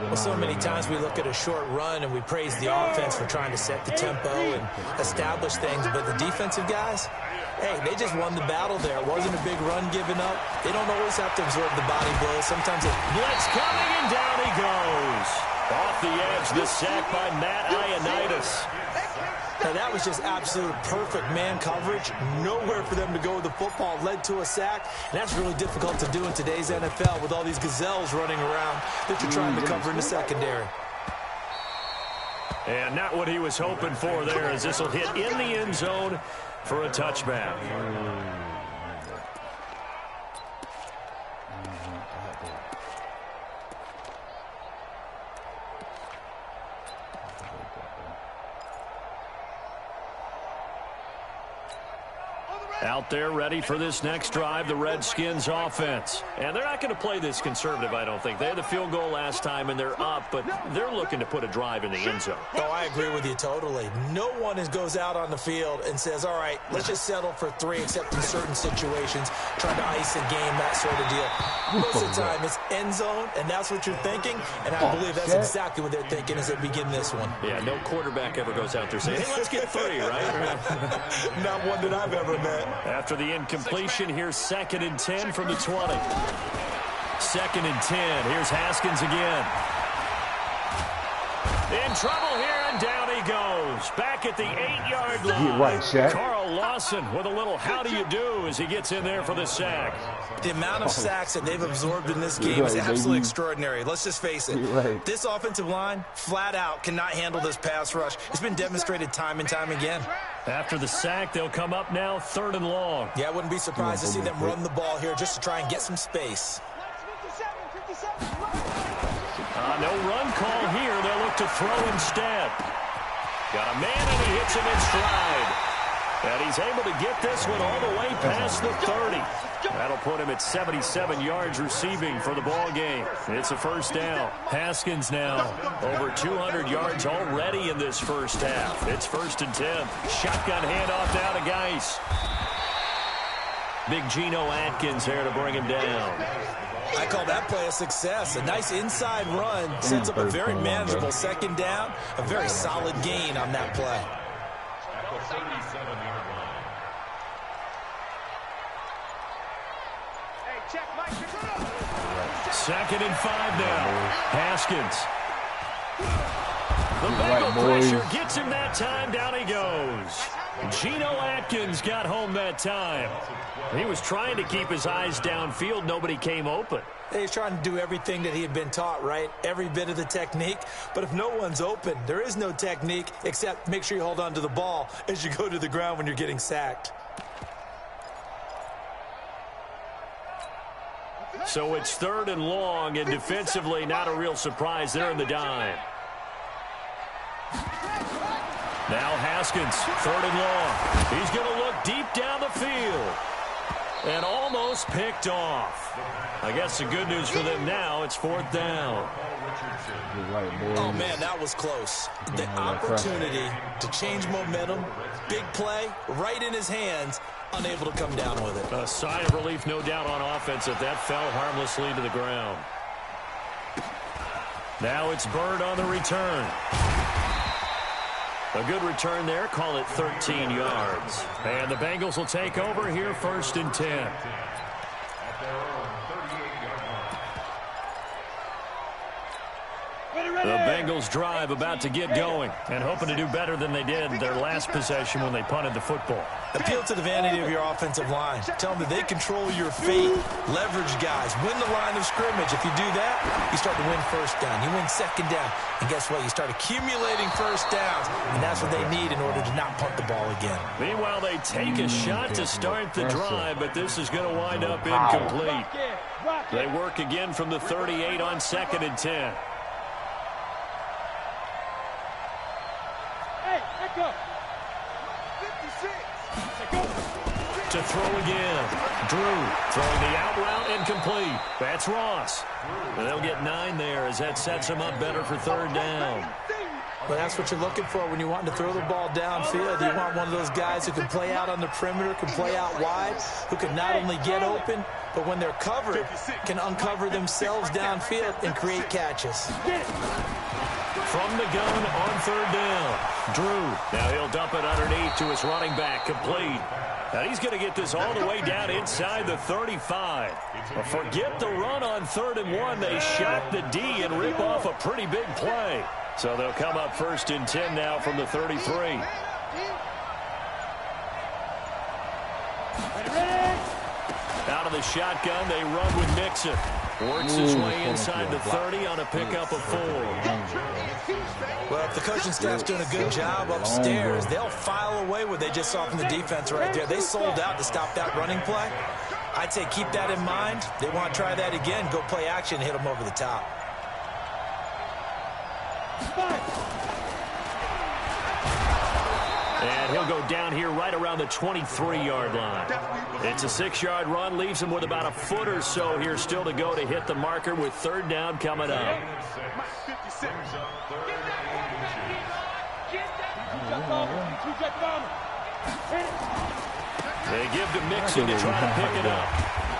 Well, so many times we look at a short run and we praise the offense for trying to set the tempo and establish things, but the defensive guys, hey, they just won the battle there. It wasn't a big run given up. They don't always have to absorb the body blows. Sometimes it... Blitz coming, and down he goes. Off the edge, the sack by Matt Ioannidis. Now, that was just absolute perfect man coverage. Nowhere for them to go with the football. Led to a sack. And that's really difficult to do in today's NFL with all these gazelles running around that you're trying to cover in the secondary. And not what he was hoping for there, as this will hit in the end zone for a touchback. Out there ready for this next drive, the Redskins offense. And they're not going to play this conservative, I don't think. They had the field goal last time, and they're up, but they're looking to put a drive in the end zone. Oh, I agree with you totally. No one goes out on the field and says, all right, let's just settle for 3, except in certain situations, trying to ice a game, that sort of deal. Most of the time, it's end zone, and that's what you're thinking, and I believe that's exactly what they're thinking as they begin this one. Yeah, no quarterback ever goes out there saying, hey, let's get 3, right? Not one that I've ever met. After the incompletion, here's 2nd and 10 from the 20. 2nd and 10. Here's Haskins again. In trouble here, and down he goes. Back at the 8-yard line. Get right, Shaq. Carl Lawson with a little how do you do as he gets in there for the sack. The amount of sacks that they've absorbed in this game is absolutely extraordinary. Let's just face it. This offensive line, flat out, cannot handle this pass rush. It's been demonstrated time and time again. After the sack, they'll come up now 3rd and long. Yeah, I wouldn't be surprised to see them run the ball here just to try and get some space. No run call here. They'll look to throw instead. Got a man, and he hits him in stride. And he's able to get this one all the way past the 30. That'll put him at 77 yards receiving for the ball game. It's a first down. Haskins now over 200 yards already in this first half. It's 1st and 10. Shotgun handoff now to Geis. Big Geno Atkins there to bring him down. I call that play a success. A nice inside run sets up a very manageable 2nd down. A very solid gain on that play. Second and 5 now. Haskins. The Bengal pressure gets him that time. Down he goes. Geno Atkins got home that time. He was trying to keep his eyes downfield. Nobody came open. He's trying to do everything that he had been taught, right? Every bit of the technique. But if no one's open, there is no technique except make sure you hold on to the ball as you go to the ground when you're getting sacked. So it's 3rd and long, and defensively not a real surprise there in the dime. Now Haskins, 3rd and long. He's going to look deep down the field. And almost picked off. I guess the good news for them now, it's 4th down. Oh, man, that was close. The opportunity to change momentum, big play, right in his hands, unable to come down with it. A sigh of relief, no doubt, on offense if that fell harmlessly to the ground. Now it's Bird on the return. A good return there, call it 13 yards. And the Bengals will take over here 1st and 10. The Bengals drive about to get going and hoping to do better than they did their last possession when they punted the football. Appeal to the vanity of your offensive line. Tell them that they control your fate. Leverage guys. Win the line of scrimmage. If you do that, you start to win 1st down. You win 2nd down. And guess what? You start accumulating 1st downs. And that's what they need in order to not punt the ball again. Meanwhile, they take a shot to start the drive, but this is going to wind up incomplete. They work again from the 38 on 2nd and 10. To throw again. Drew throwing the out route incomplete. That's Ross. And they'll get 9 there as that sets them up better for 3rd down. Well, that's what you're looking for when you want to throw the ball downfield. You want one of those guys who can play out on the perimeter, can play out wide, who can not only get open, but when they're covered, can uncover themselves downfield and create catches. From the gun on third down. Drew. Now he'll dump it underneath to his running back. Complete. Now he's going to get this all the way down inside the 35. But forget the run on 3rd and 1. They shot the D and rip off a pretty big play. So they'll come up 1st and 10 now from the 33. Out of the shotgun, they run with Mixon. Works his way inside the 30 on a pickup of 4. Well, if the coaching staff's doing a good job upstairs, they'll file away what they just saw from the defense right there. They sold out to stop that running play. I'd say keep that in mind. They want to try that again. Go play action, hit them over the top. And he'll go down here right around the 23-yard line. It's a 6-yard run, leaves him with about a foot or so here still to go to hit the marker with 3rd down coming up. They give to Mixon to try to pick it up.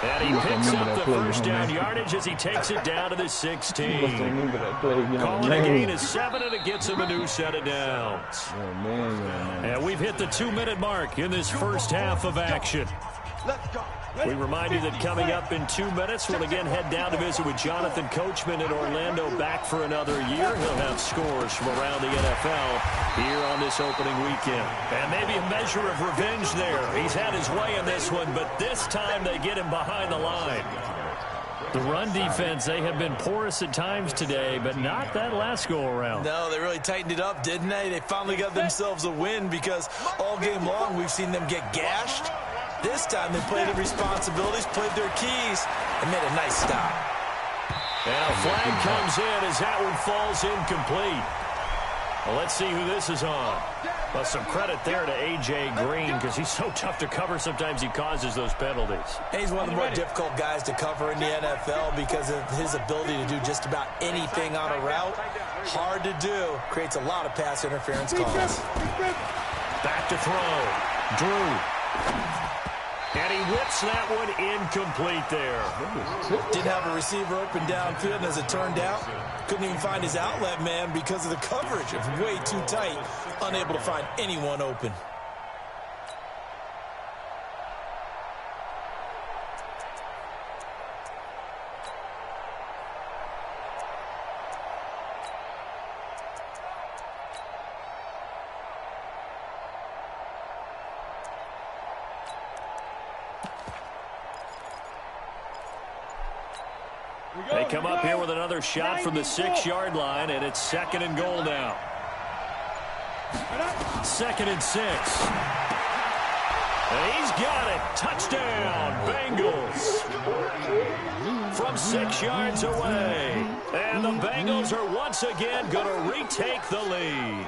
And he picks up the 1st down yardage as he takes it down to the 16. Calling a gain is 7, and it gets him a new set of downs. And we've hit the 2-minute mark in this first half of action. We remind you that coming up in 2 minutes, we'll again head down to visit with Jonathan Coachman in Orlando, back for another year. He'll have scores from around the NFL here on this opening weekend. And maybe a measure of revenge there. He's had his way in this one, but this time they get him behind the line. The run defense, they have been porous at times today, but not that last go-around. No, they really tightened it up, didn't they? They finally got themselves a win because all game long we've seen them get gashed. This time they played their responsibilities, played their keys, and made a nice stop. And a flag comes in as that one falls incomplete. Well, let's see who this is on. Well, some credit there to A.J. Green because he's so tough to cover. Sometimes he causes those penalties. And he's one of the more difficult guys to cover in the NFL because of his ability to do just about anything on a route. Hard to do. Creates a lot of pass interference calls. Back to throw. Drew. And he whips that one incomplete there. Didn't have a receiver open downfield, and as it turned out, couldn't even find his outlet man because of the coverage. It was way too tight, unable to find anyone open. They come up here with another shot from the 6-yard line, and it's 2nd and goal now. 2nd and 6. And he's got it. Touchdown, Bengals. From 6 yards away. And the Bengals are once again going to retake the lead.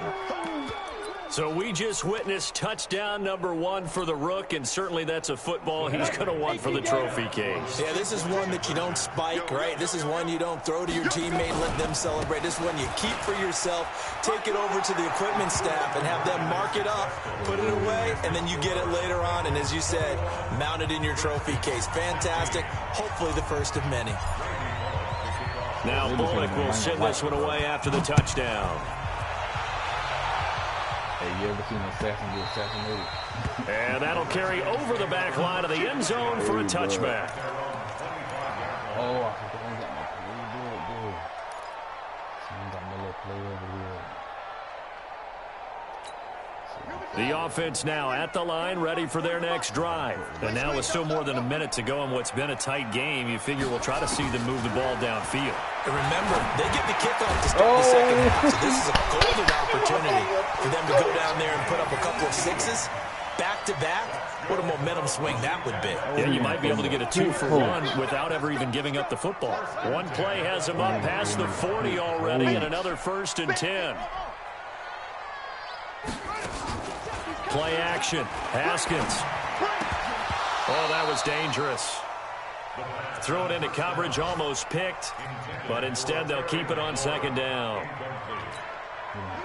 So we just witnessed touchdown number 1 for the Rook, and certainly that's a football he's going to want for the trophy case. Yeah, this is one that you don't spike, right? This is one you don't throw to your teammate and let them celebrate. This is one you keep for yourself, take it over to the equipment staff and have them mark it up, put it away, and then you get it later on, and as you said, mount it in your trophy case. Fantastic. Hopefully the first of many. Now Bullock will send this one away after the touchdown. Hey, you ever seen an assassin get assassinated? And that'll carry over the back line of the end zone for a touchback. Oh, I forgot I got my play. Good. Someone got my little play over here. The offense now at the line, ready for their next drive. And now with still more than a minute to go in what's been a tight game, you figure we'll try to see them move the ball downfield. And remember, they get the kickoff to start the second half, so this is a golden opportunity for them to go down there and put up a couple of sixes back-to-back. What a momentum swing that would be. Yeah, you might be able to get a 2-for-1 without ever even giving up the football. One play has them up past the 40 already, and another 1st and 10. Play action. Haskins. Oh, that was dangerous. Throw it into coverage, almost picked, but instead they'll keep it on 2nd down.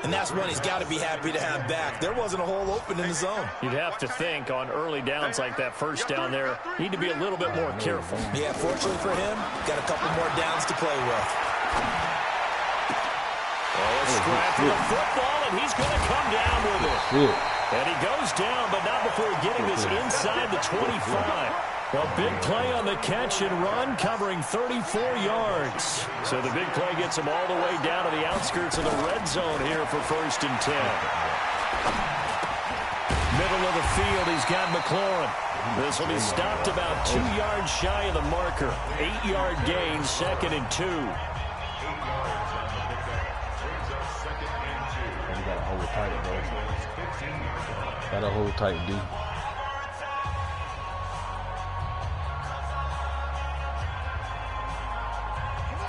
And that's one he's got to be happy to have back. There wasn't a hole open in the zone. You'd have to think on early downs like that first down there, need to be a little bit more careful. Yeah, fortunately for him, got a couple more downs to play with. Oh, a scrap for the football, and he's going to come down with it. And he goes down, but not before getting this inside the 25. A big play on the catch and run, covering 34 yards. So the big play gets him all the way down to the outskirts of the red zone here for 1st and 10. Middle of the field, he's got McLaurin. This will be stopped about 2 yards shy of the marker. 8-yard gain, 2nd and 2. Gotta hold tight, bro. Gotta hold tight, D.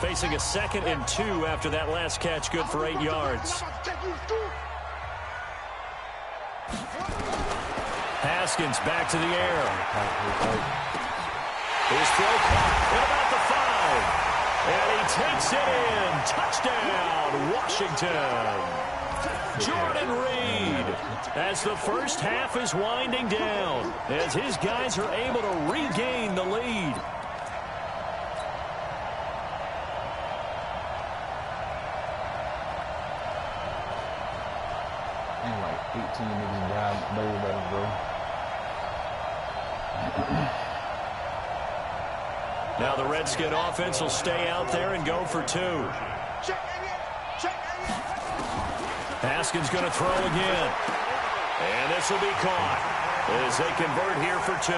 Facing a 2nd and 2 after that last catch, good for 8 yards. Haskins back to the air. His throw caught at about the 5. And he takes it in. Touchdown, Washington. Jordan Reed, as the first half is winding down, as his guys are able to regain the lead. And like 18 niggas died, those better, bro. Now the Redskin offense will stay out there and go for 2. Haskins going to throw again. And this will be caught as they convert here for 2.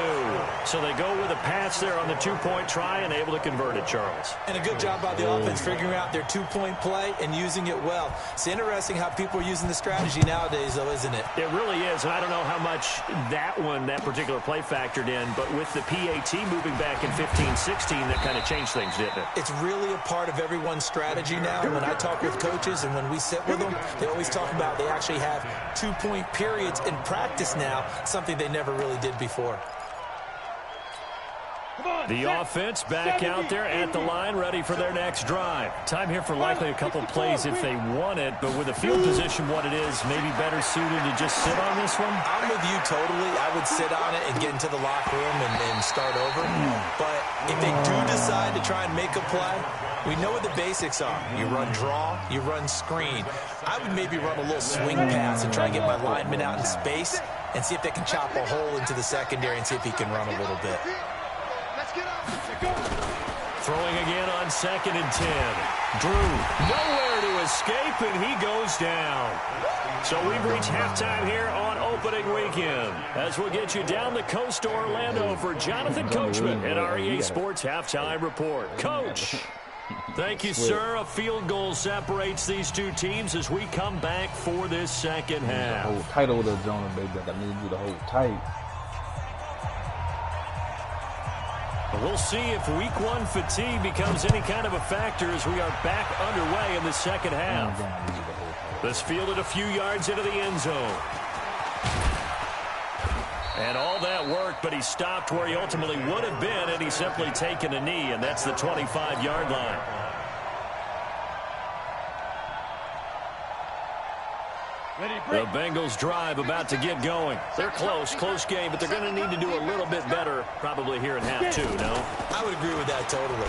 So they go with a pass there on the 2-point try and able to convert it, Charles. And a good job by the offense figuring out their 2-point play and using it well. It's interesting how people are using the strategy nowadays, though, isn't it? It really is, and I don't know how much that particular play factored in, but with the PAT moving back in 15-16, that kind of changed things, didn't it? It's really a part of everyone's strategy now. When I talk with coaches and when we sit with them, they always talk about they actually have 2-point periods in practice now, something they never really did before. The offense back out there at the line, ready for their next drive. Time here for likely a couple plays if they want it, but with the field position what it is, maybe better suited to just sit on this one? I'm with you totally. I would sit on it and get into the locker room and start over. But if they do decide to try and make a play, we know what the basics are. You run draw, you run screen. I would maybe run a little swing pass and try and get my lineman out in space and see if they can chop a hole into the secondary and see if he can run a little bit. Throwing again on 2nd and 10. Drew, nowhere to escape, and he goes down. So we've reached halftime here on opening weekend, as we'll get you down the coast to Orlando for Jonathan Coachman at our EA Sports Halftime Report. Coach, thank you, sir. A field goal separates these two teams as we come back for this second half. Hold tight over there, Jonah, baby. I need you to hold tight. We'll see if week 1 fatigue becomes any kind of a factor as we are back underway in the second half. This fielded a few yards into the end zone. And all that worked, but he stopped where he ultimately would have been, and he's simply taken a knee, and that's the 25-yard line. The Bengals drive about to get going. They're close game, but they're going to need to do a little bit better probably here in half 2, no? I would agree with that totally.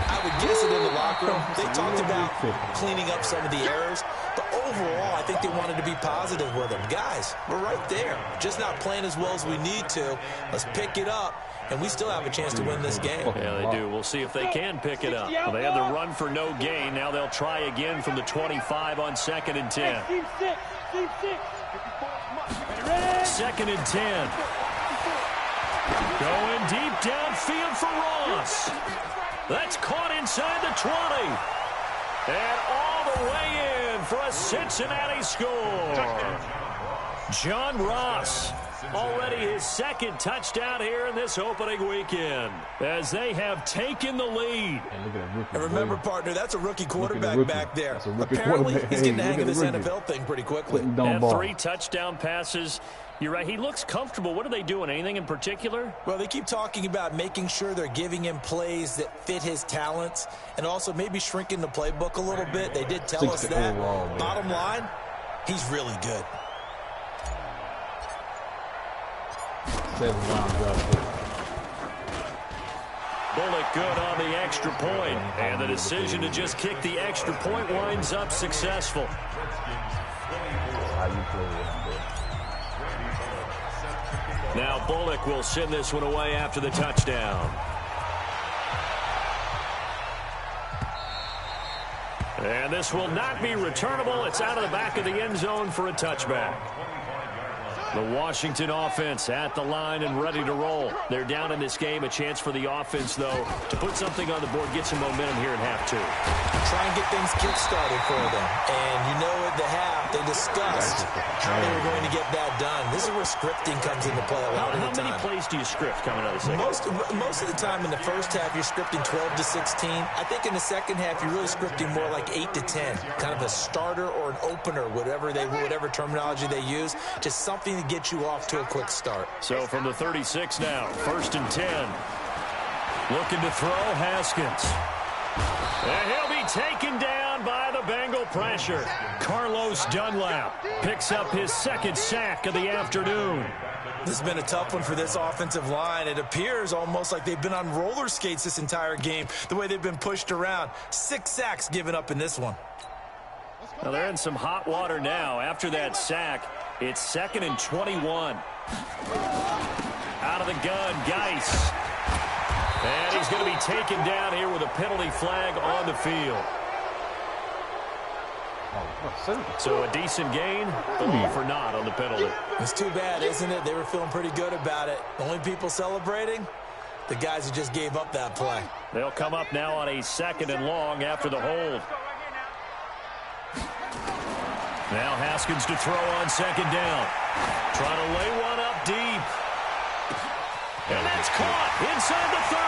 I would guess it in the locker room. They talked about cleaning up some of the errors, but overall, I think they wanted to be positive with them. Guys, we're right there. Just not playing as well as we need to. Let's pick it up, and we still have a chance to win this game. Yeah, they do. We'll see if they can pick it up. Well, they had the run for no gain. Now they'll try again from the 25 on 2nd and 10. 2nd and 10. Going deep downfield for Ross. That's caught inside the 20. And all the way in for a Cincinnati score. John Ross, already his 2nd touchdown here in this opening weekend, as they have taken the lead. And remember, partner, that's a rookie quarterback back there. Apparently, he's getting the hang of this NFL thing pretty quickly. And 3 touchdown passes You're right. He looks comfortable. What are they doing? Anything in particular? Well, they keep talking about making sure they're giving him plays that fit his talents and also maybe shrinking the playbook a little bit. They did tell us that. Bottom line, he's really good. 7 round draft pick. Bullock good on the extra point, and the decision to just kick the extra point winds up successful. How you play with him, bro. Now Bullock will send this one away after the touchdown. And this will not be returnable. It's out of the back of the end zone for a touchback. The Washington offense at the line and ready to roll. They're down in this game. A chance for the offense, though, to put something on the board, get some momentum here in half two. Try and get things kick-started for them. And you know at the half, they discussed how they were going to get that done. This is where scripting comes into play a lot of the time. How many plays do you script coming out of the second? Most of the time in the first half, you're scripting 12 to 16. I think in the second half, you're really scripting more like 8 to 10. Kind of a starter or an opener, whatever terminology they use. Just something to get you off to a quick start. So from the 36 now, 1st and 10. Looking to throw, Haskins. And he'll be taken down by the Bengal pressure. Carlos Dunlap picks up his 2nd sack of the afternoon. This has been a tough one for this offensive line. It appears almost like they've been on roller skates this entire game, the way they've been pushed around. 6 sacks given up in this one. Well, they're in some hot water now. After that sack, it's 2nd and 21. Out of the gun, Geis. And he's going to be taken down here with a penalty flag on the field. So a decent gain, but all for naught on the penalty. It's too bad, isn't it? They were feeling pretty good about it. The only people celebrating, the guys who just gave up that play. They'll come up now on a 2nd and long after the hold. Now Haskins to throw on 2nd down. Trying to lay one up deep. And that's caught inside the 30.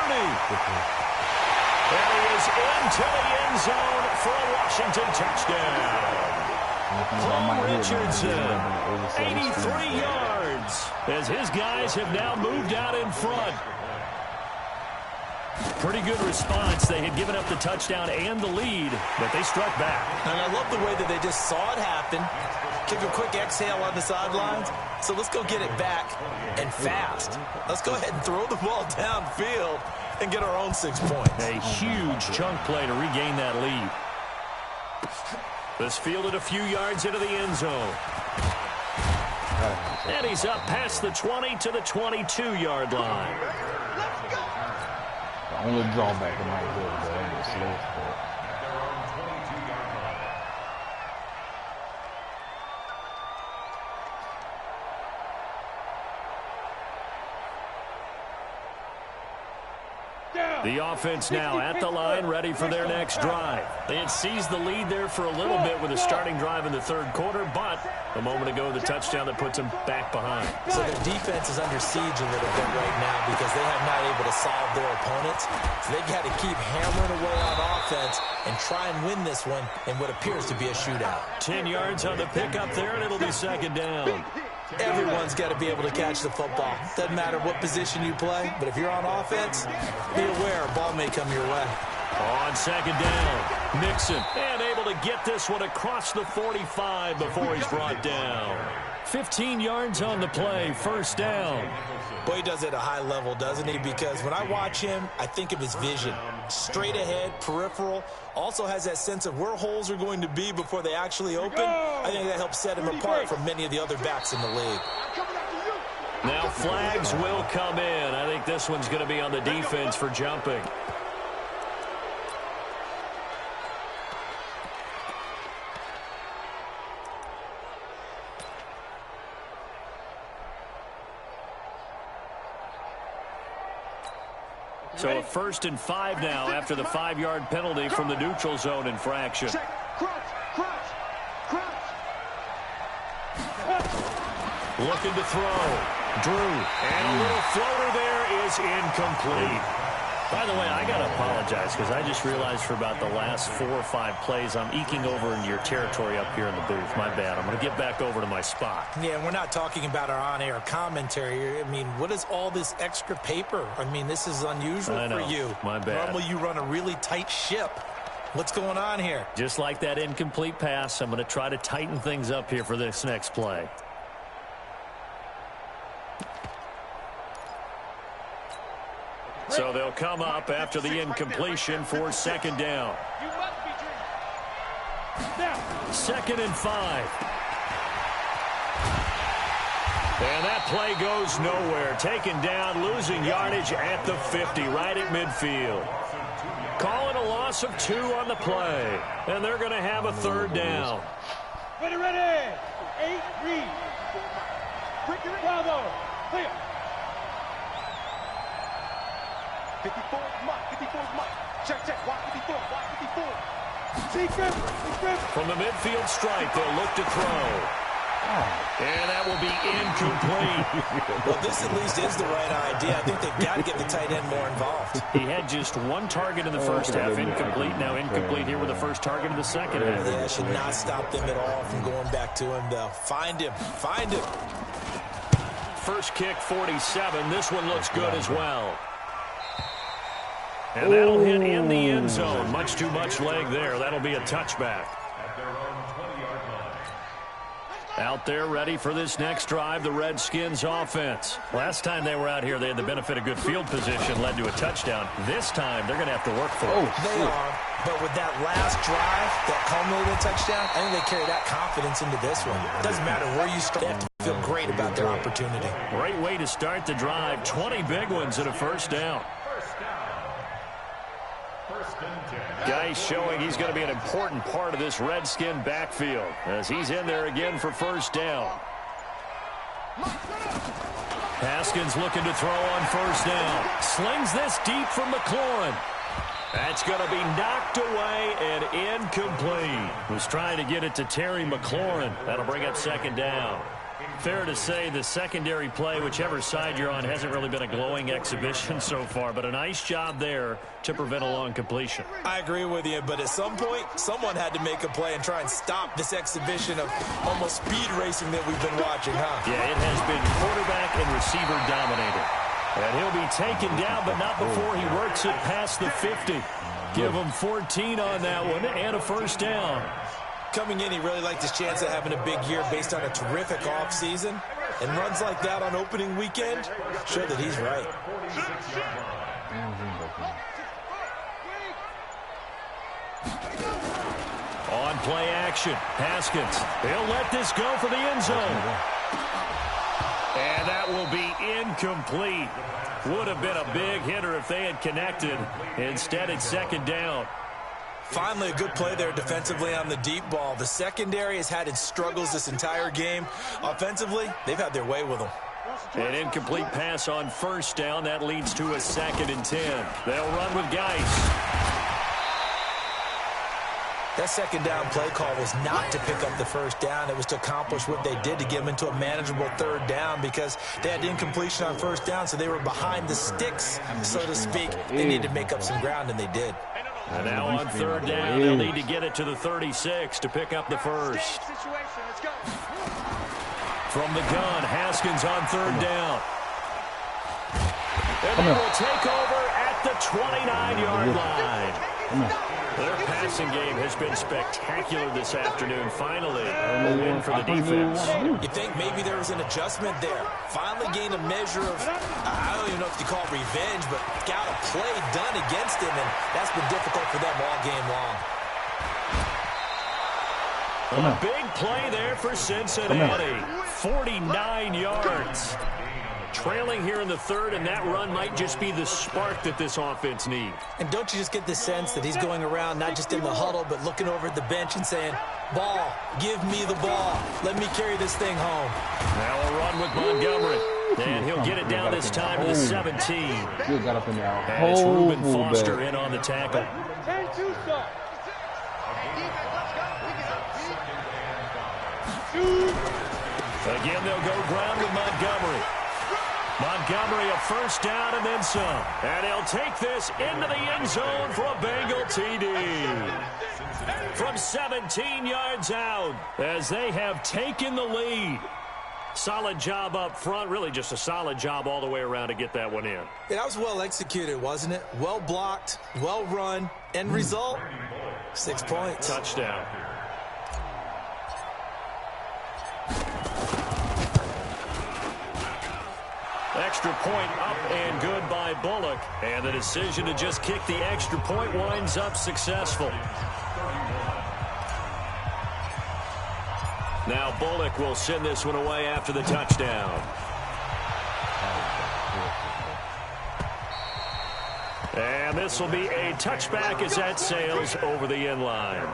And he is into the end zone for a Washington touchdown. Paul Richardson, 83 yards, as his guys have now moved out in front. Pretty good response. They had given up the touchdown and the lead, but they struck back. And I love the way that they just saw it happen, took a quick exhale on the sidelines. So let's go get it back and fast. Let's go ahead and throw the ball downfield and get our own 6 points. A huge chunk play to regain that lead. This fielded a few yards into the end zone. And he's up past the 20 to the 22-yard line. The only drawback in my board is that I'm slow. The offense now at the line, ready for their next drive. They had seized the lead there for a little bit with a starting drive in the 3rd quarter, but a moment ago, the touchdown that puts them back behind. So their defense is under siege a little bit right now because they have not able to solve their opponents. So they've got to keep hammering away on offense and try and win this one in what appears to be a shootout. 10 yards on the pickup there, and it'll be 2nd down. Everyone's got to be able to catch the football. Doesn't matter what position you play, but if you're on offense, be aware a ball may come your way. On 2nd down, Mixon, and able to get this one across the 45 before he's brought down. 15 yards on the play, 1st down. Boy, he does it at a high level, doesn't he? Because when I watch him, I think of his vision. Straight ahead, peripheral, also has that sense of where holes are going to be before they actually open. I think that helps set him apart from many of the other backs in the league. Now flags will come in. I think this one's going to be on the defense for jumping. So a 1st and 5 now after the 5-yard penalty from the neutral zone infraction. Looking to throw. Drew. And a little floater there is incomplete. By the way, I got to apologize because I just realized for about the last 4 or 5 plays, I'm eking over into your territory up here in the booth. My bad. I'm going to get back over to my spot. Yeah, we're not talking about our on-air commentary. I mean, what is all this extra paper? I mean, this is unusual for you. My bad. Normally you run a really tight ship. What's going on here? Just like that incomplete pass, I'm going to try to tighten things up here for this next play. So they'll come up after the incompletion for second down. 2nd and 5. And that play goes nowhere. Taken down, losing yardage at the 50, right at midfield. Calling a loss of 2 on the play. And they're going to have a 3rd down. Ready, ready. 8, read. Bravo. Clear. 54, Mike. 54, Mike. Check, check. Watch 54, watch 54. From the midfield stripe, they'll look to throw. And that will be incomplete. Well, this at least is the right idea. I think they've got to get the tight end more involved. He had just 1 target in the first half, incomplete. Now incomplete here with the first target of the second half. Yeah, should not stop them at all from going back to him, though. Find him. Find him. First kick, 47. This one looks good as well. And that'll hit in the end zone. Much too much leg there. That'll be a touchback. Out there ready for this next drive, the Redskins offense. Last time they were out here, they had the benefit of good field position, led to a touchdown. This time, they're going to have to work for it. They are, but with that last drive that culminated in a touchdown, I think they carry that confidence into this one. Doesn't matter where you start, they have to feel great about their opportunity. Great way to start the drive. 20 big ones at a first down. Guy showing he's going to be an important part of this Redskin backfield as he's in there again for first down. Haskins looking to throw on first down. Slings this deep from McLaurin. That's going to be knocked away and incomplete. Was trying to get it to Terry McLaurin. That'll bring up second down. Fair to say the secondary play, whichever side you're on, hasn't really been a glowing exhibition so far, but a nice job there to prevent a long completion. I agree with you, but at some point, someone had to make a play and try and stop this exhibition of almost speed racing that we've been watching, huh? Yeah, it has been quarterback and receiver dominated. And he'll be taken down, but not before he works it past the 50. Give him 14 on that one and a first down. Coming in, he really liked his chance of having a big year based on a terrific offseason. And runs like that on opening weekend show that he's right. On play action, Haskins. He'll let this go for the end zone. And that will be incomplete. Would have been a big hitter if they had connected. Instead, it's second down. Finally, a good play there defensively on the deep ball. The secondary has had its struggles this entire game. Offensively, they've had their way with them. An incomplete pass on first down. That leads to a 2nd and 10. They'll run with Geis. That second down play call was not to pick up the first down. It was to accomplish what they did to get them into a manageable third down because they had incompletion on first down, so they were behind the sticks, so to speak. They needed to make up some ground, and they did. And now on third down, they'll need to get it to the 36 to pick up the first. From the gun, Haskins on third down. And they will take over at the 29-yard line. Their passing game has been spectacular this afternoon. Finally, a win for the defense. You think maybe there was an adjustment there. Finally gained a measure of, I don't even know if you call it revenge, but got a play done against him, and that's been difficult for them all game long. A big play there for Cincinnati. 49 yards. Trailing here in the third, and that run might just be the spark that this offense needs. And don't you just get the sense that he's going around not just in the huddle, but looking over at the bench and saying, ball, give me the ball. Let me carry this thing home. Now a run with Montgomery. And he'll get it down this time to the 17. Got up in there. And it's Reuben Foster in on the tackle. Again, they'll go ground with Montgomery. Montgomery a first down and then some. And he'll take this into the end zone for a Bengal TD. From 17 yards out as they have taken the lead. Solid job up front. Really just a solid job all the way around to get that one in. Yeah, that was well executed, wasn't it? Well blocked, well run. End result, 6 points. Touchdown. Extra point up and good by Bullock. And the decision to just kick the extra point winds up successful. Now Bullock will send this one away after the touchdown. And this will be a touchback as that sails over the end line.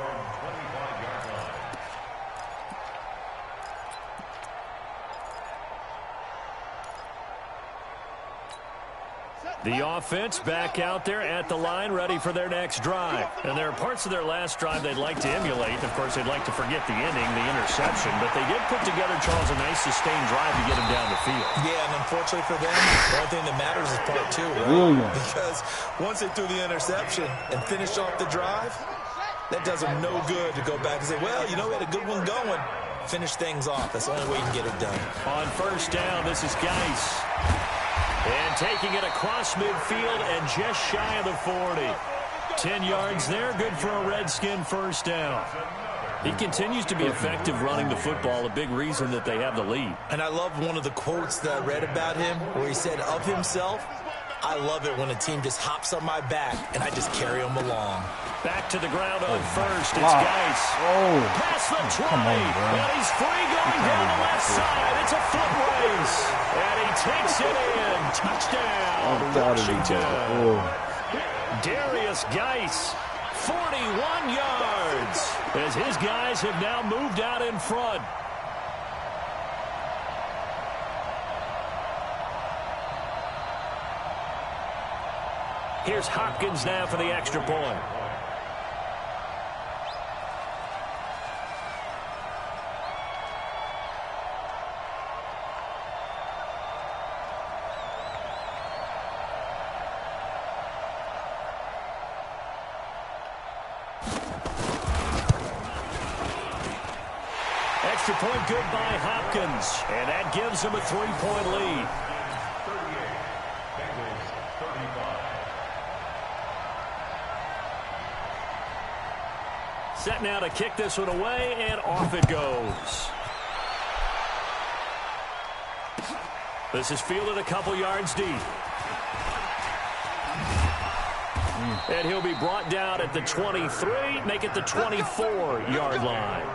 The offense back out there at the line, ready for their next drive. And there are parts of their last drive they'd like to emulate. Of course, they'd like to forget the inning, the interception. But they did put together, Charles, a nice sustained drive to get them down the field. Yeah, and unfortunately for them, the only thing that matters is part two, right? Because once they threw the interception and finished off the drive, that does them no good to go back and say, well, you know, we had a good one going. Finish things off. That's the only way you can get it done. On first down, this is Geis. And taking it across midfield and just shy of the 40. 10 yards there, good for a Redskin first down. He continues to be effective running the football, a big reason that they have the lead. And I love one of the quotes that I read about him where he said of himself, I love it when a team just hops on my back and I just carry them along. Back to the ground on first. It's Geis. Past the 20. And he's free going down the left side. It's a foot race. And he takes it in. Touchdown, Washington. Darius Geis, 41 yards. As his guys have now moved out in front. Here's Hopkins now for the extra point. Extra point good by Hopkins. And that gives him a 3-point lead. Set now to kick this one away, and off it goes. This is fielded a couple yards deep. And he'll be brought down at the 23, make it the 24-yard line.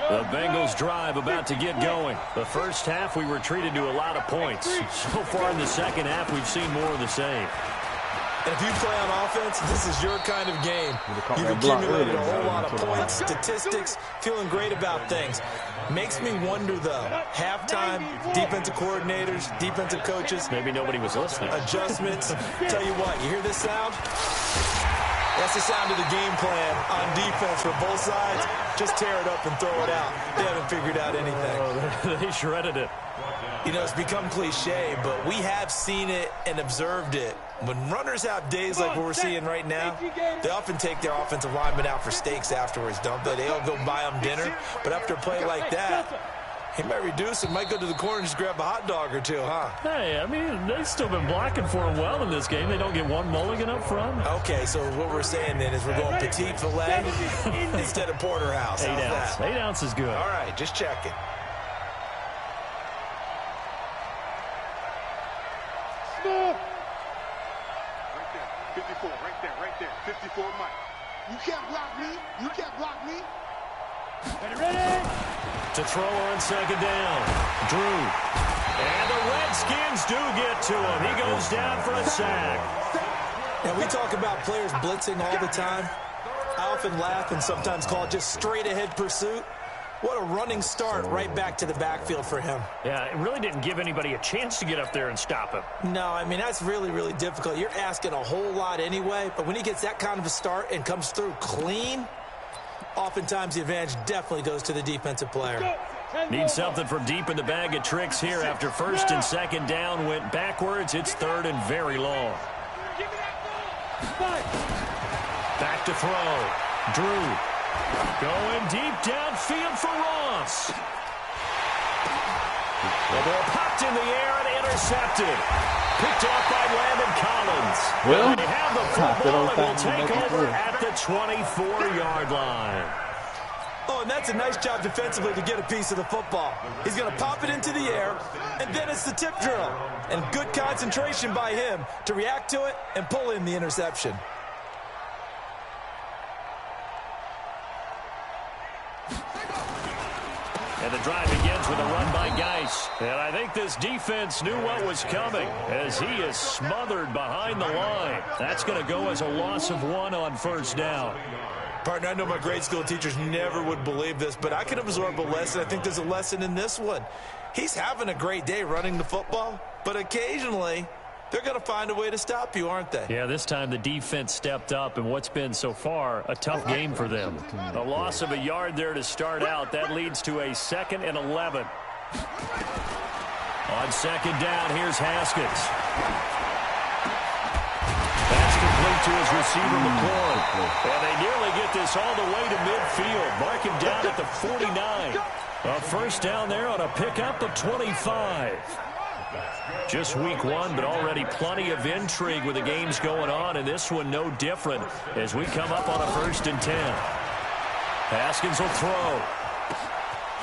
The Bengals drive about to get going. The first half, we were treated to a lot of points. So far in the second half, we've seen more of the same. And if you play on offense, this is your kind of game. You've accumulated a whole lot of points, statistics, feeling great about things. Makes me wonder, though, halftime, defensive coordinators, defensive coaches. Maybe nobody was listening. Adjustments. Tell you what, you hear this sound? That's the sound of the game plan on defense for both sides. Just tear it up and throw it out. They haven't figured out anything. Oh, they shredded it. You know, it's become cliche, but we have seen it and observed it. When runners have days like what we're seeing right now, they often take their offensive linemen out for steaks afterwards, don't they? They all go buy them dinner. But after a play like that, he might reduce it, might go to the corner and just grab a hot dog or two, huh? Hey, I mean, they've still been blocking for him well in this game. They don't get one mulligan up front. Okay, so what we're saying then is we're going petite filet instead of porterhouse. 8 ounce. That? 8 ounce is good. All right, just checking. Right there. 54 Mike. You can't block me. You can't block me. Ready. To throw on second down. Drew. And the Redskins do get to him. He goes down for a sack. And we talk about players blitzing all the time. I often laugh and sometimes call it just straight-ahead pursuit. What a running start right back to the backfield for him. Yeah, it really didn't give anybody a chance to get up there and stop him. No, I mean, that's really, really difficult. You're asking a whole lot anyway, but when he gets that kind of a start and comes through clean, oftentimes the advantage definitely goes to the defensive player. Need something from deep in the bag of tricks here after first and second down went backwards. It's third and very long. Back to throw. Drew going deep downfield for Ross. The ball popped in the air and intercepted. Picked off by Landon Collins. Well, they have the football and will take over at the 24-yard line. Oh, and that's a nice job defensively to get a piece of the football. He's going to pop it into the air, and then it's the tip drill. And good concentration by him to react to it and pull in the interception. And the drive begins with a run by Geis. And I think this defense knew what was coming as he is smothered behind the line. That's going to go as a loss of 1 on first down. Partner, I know my grade school teachers never would believe this, but I can absorb a lesson. I think there's a lesson in this one. He's having a great day running the football, but occasionally they're going to find a way to stop you, aren't they? Yeah, this time the defense stepped up in what's been so far a tough game for them. A loss of a yard there to start out. That leads to a 2nd and 11. On second down, here's Haskins. That's complete to his receiver, McLaurin. And they nearly get this all the way to midfield. Mark him down at the 49. A first down there on a pickup of 25. Just week 1, but already plenty of intrigue with the games going on, and this one no different as we come up on a 1st and 10. Haskins will throw.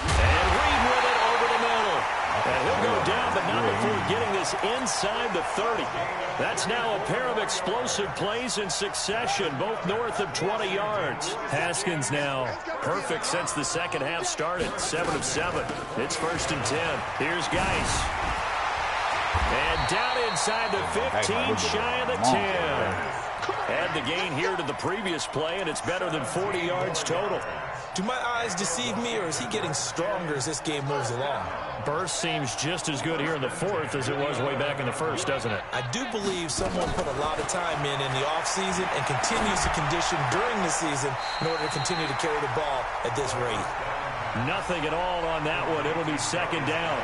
And Reed with it over the middle. And he'll go down, but not before getting this inside the 30. That's now a pair of explosive plays in succession, both north of 20 yards. Haskins now perfect since the second half started, 7 of 7. It's 1st and 10. Here's Geis. And down inside the 15, shy of the 10. Add the gain here to the previous play, and it's better than 40 yards total. Do my eyes deceive me, or is he getting stronger as this game moves along? Burst seems just as good here in the 4th as it was way back in the 1st, doesn't it? I do believe someone put a lot of time in the offseason and continues to condition during the season in order to continue to carry the ball at this rate. Nothing at all on that one. It'll be second down.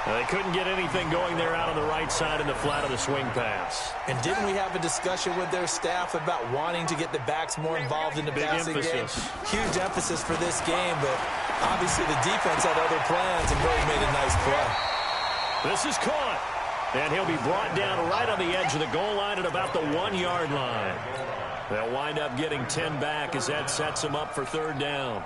They couldn't get anything going there out on the right side in the flat of the swing pass. And didn't we have a discussion with their staff about wanting to get the backs more involved in the passing game? Huge emphasis for this game, but obviously the defense had other plans and really made a nice play. This is caught. And he'll be brought down right on the edge of the goal line at about the 1-yard line. They'll wind up getting 10 back as that sets them up for 3rd down.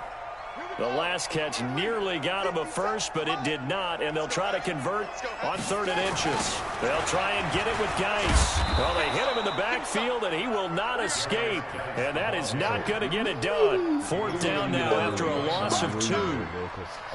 The last catch nearly got him a first, but it did not, and they'll try to convert on 3rd and inches. They'll try and get it with Geis. Well, they hit him in the backfield, and he will not escape, and that is not going to get it done. 4th down now after a loss of 2.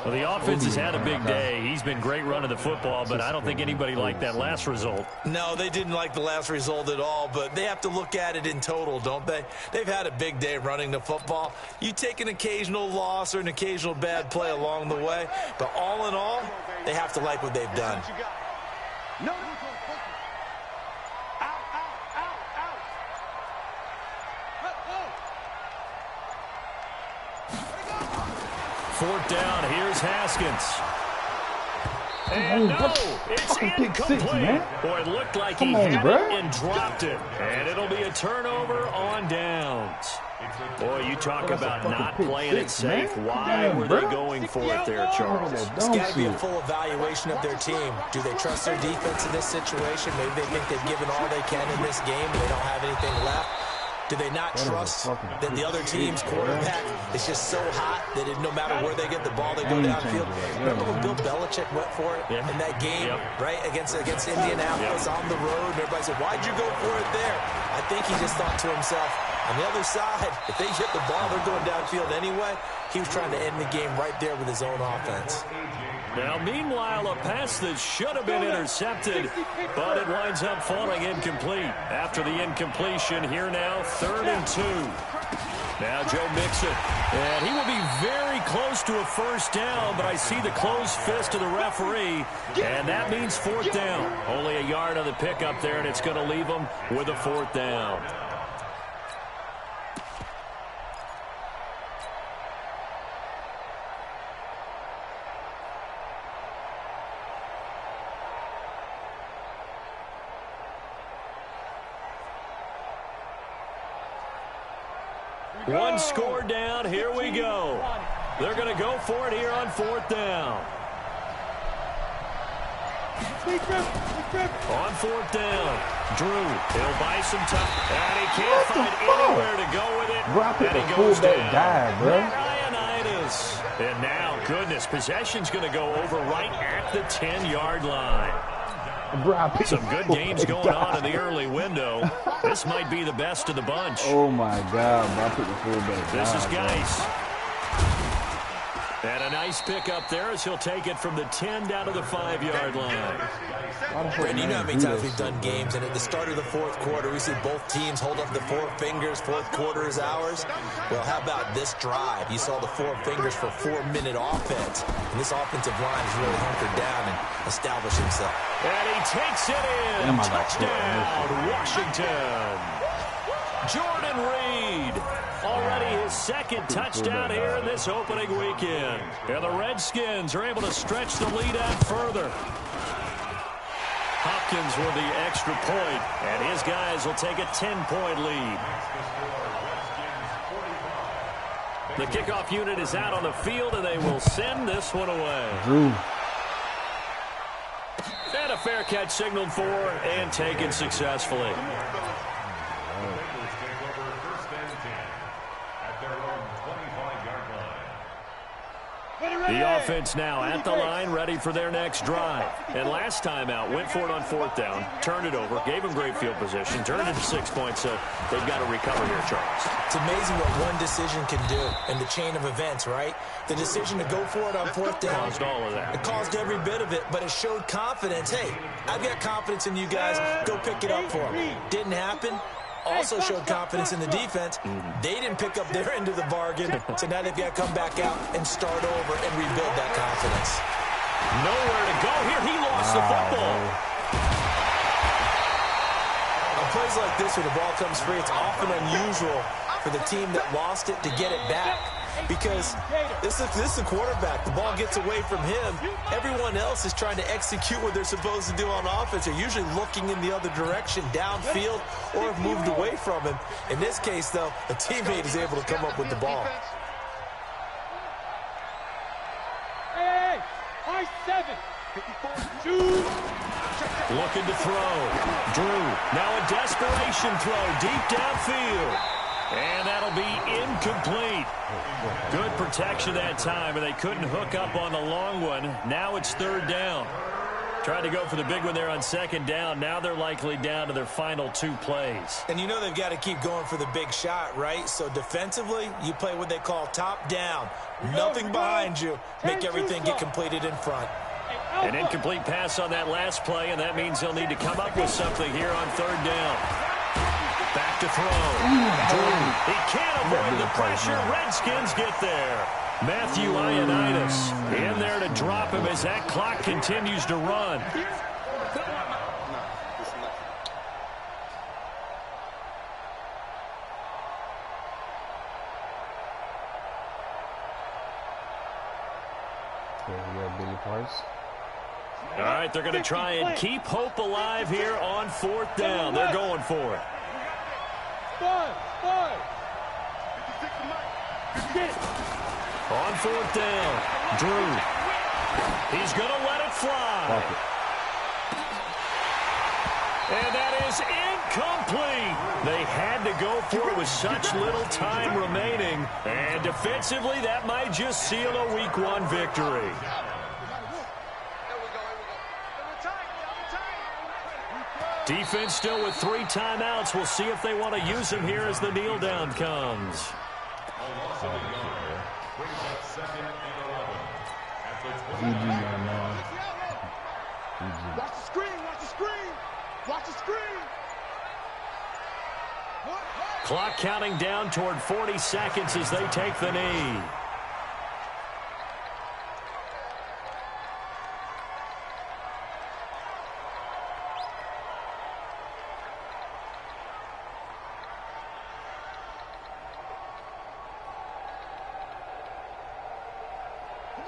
Well, the offense has had a big day. He's been great running the football, but I don't think anybody liked that last result. No, they didn't like the last result at all, but they have to look at it in total, don't they? They've had a big day running the football. You take an occasional loss or an occasional bad play along the way, but all in all, they have to like what they've done. No. 4th down, here's Haskins. And no, it's incomplete. Boy, it looked like he had it and dropped it. And it'll be a turnover on downs. Boy, you talk about not playing it safe. Why were they going for it there, Charles? It's got to be a full evaluation of their team. Do they trust their defense in this situation? Maybe they think they've given all they can in this game and they don't have anything left. Do they not trust that the other team's quarterback is just so hot that no matter where they get the ball, they go downfield? Remember when Bill Belichick went for it in that game, right, against Indianapolis on the road? And everybody said, why'd you go for it there? I think he just thought to himself, on the other side, if they hit the ball, they're going downfield anyway. He was trying to end the game right there with his own offense. Now, meanwhile, a pass that should have been intercepted, but it winds up falling incomplete. After the incompletion, here now, 3rd and 2. Now Joe Mixon, and he will be very close to a first down, but I see the closed fist of the referee, and that means 4th down. Only a yard on the pickup there, and it's going to leave them with a 4th down. One score down. Here we go. They're going to go for it here on 4th down. On 4th down, Drew, he'll buy some time, and he can't find anywhere to go with it. Bro, I picked and a he goes fullback down. dive, bro. Ioannidis. And now, goodness, possession's going to go over right at the 10-yard line. Bro, I picked Some good games going on in the early window. This might be the best of the bunch. Oh, my God, bro. I picked the fullback This is dive, Geis. And a nice pick up there as he'll take it from the 10 down to the 5-yard line. Brandon, you know how many times we've done games, and at the start of the 4th quarter, we see both teams hold up the 4 fingers, 4th quarter is ours. Well, how about this drive? You saw the 4 fingers for 4-minute offense, and this offensive line has really hunkered down and established himself. And he takes it in. Touchdown, Washington. Jordan Reed. Already his 2nd touchdown here in this opening weekend. And the Redskins are able to stretch the lead out further. Hopkins with the extra point, and his guys will take a 10-point lead. The kickoff unit is out on the field, and they will send this one away. Drew. And a fair catch signaled for and taken successfully. The offense now at the line, ready for their next drive. And last time out, went for it on 4th down, turned it over, gave them great field position, turned it to 6 points, so they've got to recover here, Charles. It's amazing what one decision can do in the chain of events, right? The decision to go for it on 4th down. Caused all of that. It caused every bit of it, but it showed confidence. Hey, I've got confidence in you guys. Go pick it up for me. Didn't happen. Also showed confidence in the defense. They didn't pick up their end of the bargain, so now they've got to come back out and start over and rebuild that confidence. Nowhere to go here. He lost the football. On plays like this where the ball comes free, it's often unusual for the team that lost it to get it back, because this is the quarterback. The ball gets away from him. Everyone else is trying to execute what they're supposed to do on offense. They're usually looking in the other direction, downfield, or have moved away from him. In this case, though, a teammate is able to come up with the ball. Hey, high 7. 54, 2. Looking to throw. Drew, now a desperation throw deep downfield. And that'll be incomplete. Good protection that time, and they couldn't hook up on the long one. Now it's 3rd down. Tried to go for the big one there on 2nd down. Now they're likely down to their final 2 plays. And you know they've got to keep going for the big shot, right? So defensively, you play what they call top down. Nothing behind you. Make everything get completed in front. An incomplete pass on that last play, and that means they'll need to come up with something here on 3rd down. Back to throw. Drew, he can't avoid the pressure. Redskins get there. Matthew Ioannidis in there to drop him as that clock continues to run. All right, they're going to try and keep hope alive here on 4th down. They're going for it. 5. On 4th down, Drew. He's going to let it fly. And that is incomplete. They had to go for it with such little time remaining. And defensively, that might just seal a Week 1 victory. Defense still with 3 timeouts. We'll see if they want to use them here as the kneel down comes. Watch the screen, watch the screen, watch the screen. Clock counting down toward 40 seconds as they take the knee.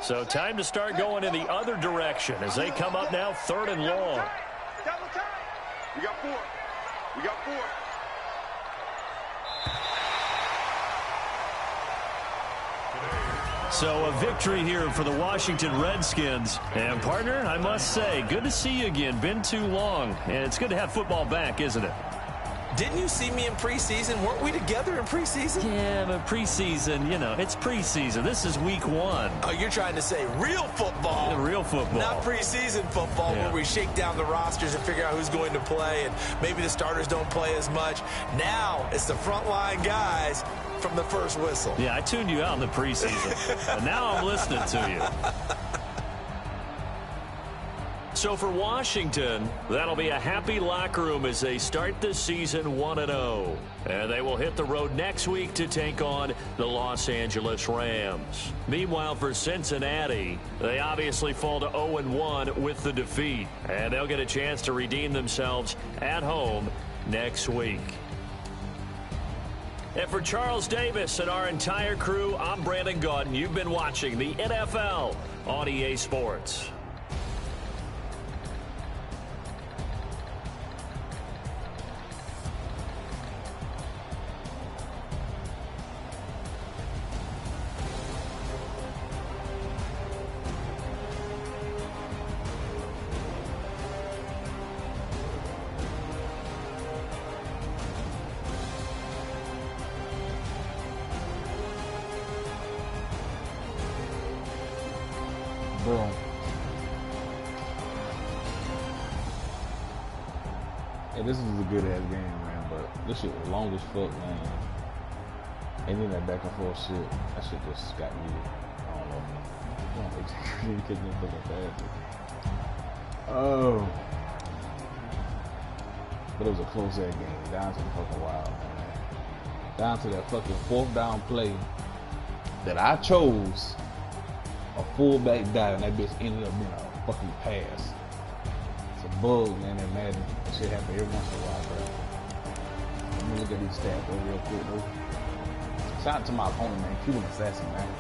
So time to start going in the other direction as they come up now 3rd and long. We got 4. We got 4. So a victory here for the Washington Redskins. And partner, I must say, good to see you again. Been too long. And it's good to have football back, isn't it? Didn't you see me in preseason? Weren't we together in preseason? Yeah, but preseason, you know, it's preseason. This is week 1. Oh, you're trying to say real football. Yeah, real football. Not preseason football where we shake down the rosters and figure out who's going to play, and maybe the starters don't play as much. Now it's the frontline guys from the first whistle. Yeah, I tuned you out in the preseason. And now I'm listening to you. So for Washington, that'll be a happy locker room as they start the season 1-0. And they will hit the road next week to take on the Los Angeles Rams. Meanwhile, for Cincinnati, they obviously fall to 0-1 with the defeat. And they'll get a chance to redeem themselves at home next week. And for Charles Davis and our entire crew, I'm Brandon Gaudin. You've been watching the NFL on EA Sports. Bro. Hey, this is a good ass game, man, but this shit was long as fuck, man. And then that back and forth shit, that shit just got me, I don't know. I don't think you kick me fucking fast. Oh. But it was a close ass game, down to the fucking wire, man. Down to that fucking 4th down play that I chose. A fullback dive, and that bitch ended up being a fucking pass. It's a bug, man, that Madden. That shit happen every once in a while, bro. Let me look at these stats real quick, though. Shout out to my opponent, man. Cuban Assassin, man.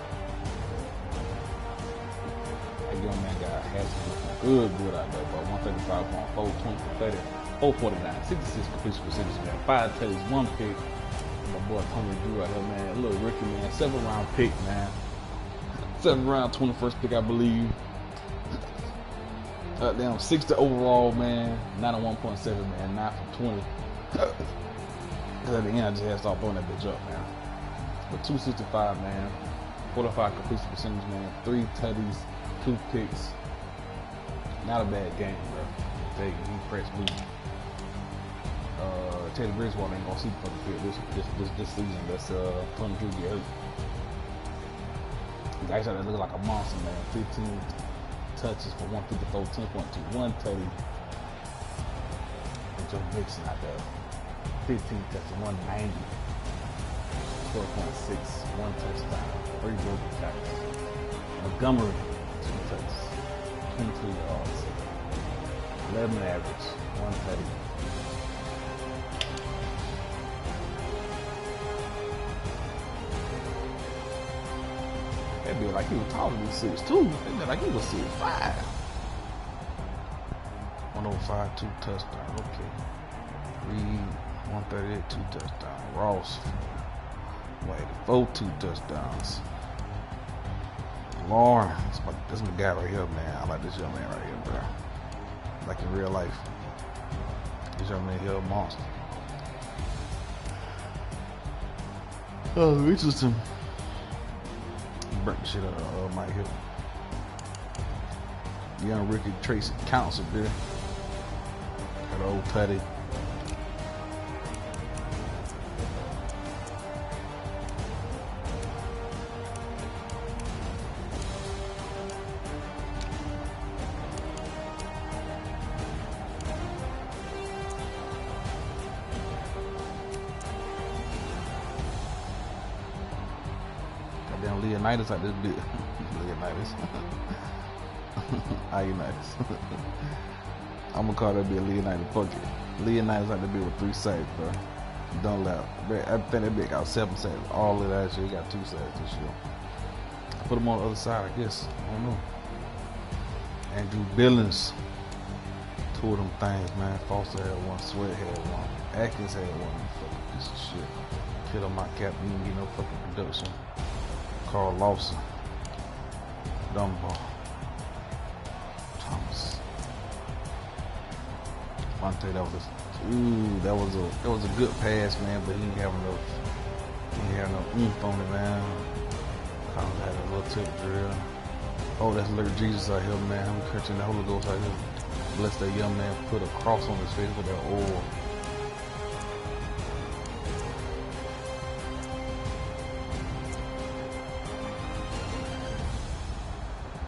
That young man got has good out there, bro. 135.4, 20 for 30, 449, 66 completion percentage, man. 5 touchdowns, 1 pick. My boy Tony Drew out here, man. A little rookie, man. 7th-round pick, man. 7th round, 21st pick, I believe. Down 60 overall, man. 91.7, man. 9 for 20. Cause at the end, I just had to start throwing that bitch up, man. But 265, man. 45 completion percentage, man. 3 tutties, 2 picks. Not a bad game, bro. I tell you, he pressed me. Teddy Bridgewater ain't gonna see the fucking field this season. That's Tony Drew get hurt. He's actually looking like a monster, man. 15 touches for 154, 10.21 tutty. And Joe Mixon out there. 15 touches, 190. 12.6, 1 touchdown, 3 broken tackles. Montgomery, 2 touches, 22 yards. 11 average, 1 tutty. That'd be like he was taller than 6'2". That'd be like he was 6'5". 105, 2 touchdowns. Okay. Reed, 138, 2 touchdowns. Ross, 184, 2 touchdowns. Lauren, that's my guy right here, man. I like this young man right here, bro. Like in real life. This young man here a monster. Oh, interesting. Burnt the shit out of Mike Hill. Young Ricky Tracy counts a bit. That old Tutty. Goddamn Leonidas like this bitch. Leonidas. Ionitis. I'm gonna call that bitch Leonidas. Fuck it. Leonidas like that bitch with 3 sacks, bro. Don't let. I think that bitch got 7 sacks. All of that shit, he got 2 sacks this year. Put him on the other side, I guess. I don't know. Andrew Billings. 2 of them things, man. Foster had 1, Sweat had 1, Atkins had 1. Fucking piece of shit. Kid on my cap, you didn't get no fucking production. Carl Lawson. Dumbo. Thomas. Monte, that was a good pass, man, but he didn't have no oomph on it, man. Collins had a little tip drill. Oh, that's Lord Jesus out here, man. I'm catching the Holy Ghost out here. Bless that young man, put a cross on his face with that oil.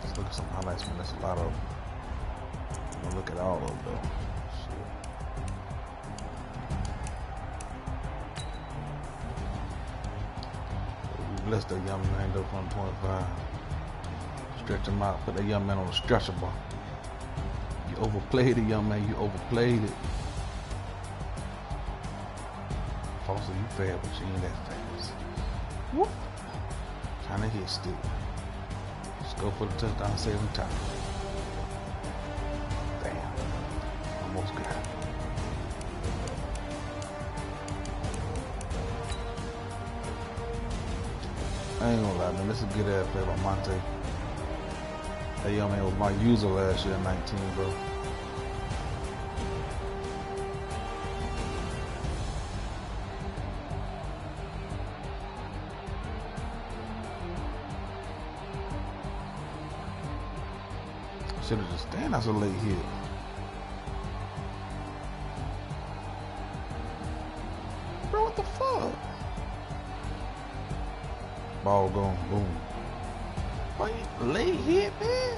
Let's look at some highlights, man. That's a lot of. I'm gonna look at all of them, though. Bless that young man though from 25. Stretch him out, put that young man on a stretcher bar. You overplayed it, young man, you overplayed it. Foster, you fast, but you ain't that fast. Whoop. Trying to hit stick. Just go for the touchdown, save him time. Damn. Almost got it. I ain't gonna lie, man. This is a good ass play by Monte. That young man was my user last year at 19, bro. Should have just damn, that's a late hit. Bro, what the fuck? Ball going, boom. Boy, late hit, man.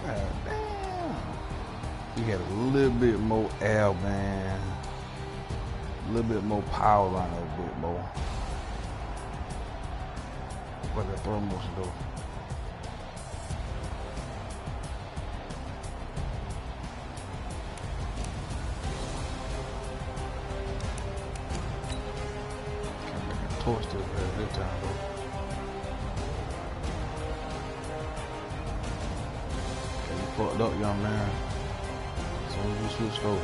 God damn. He had a little bit more air, man. A little bit more power on that a bit more. But that throw motion though. Can't make a torch to it at that time though. Fucked up, young man. So you switched over.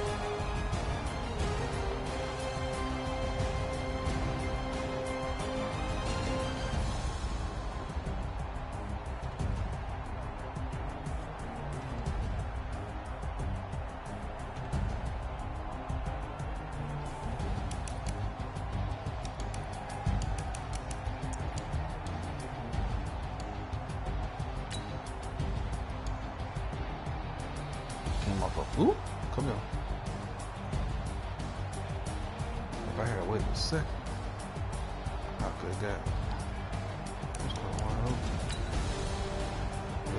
Ooh, come here. If I had to wait a second, I could have got it. Let's go wide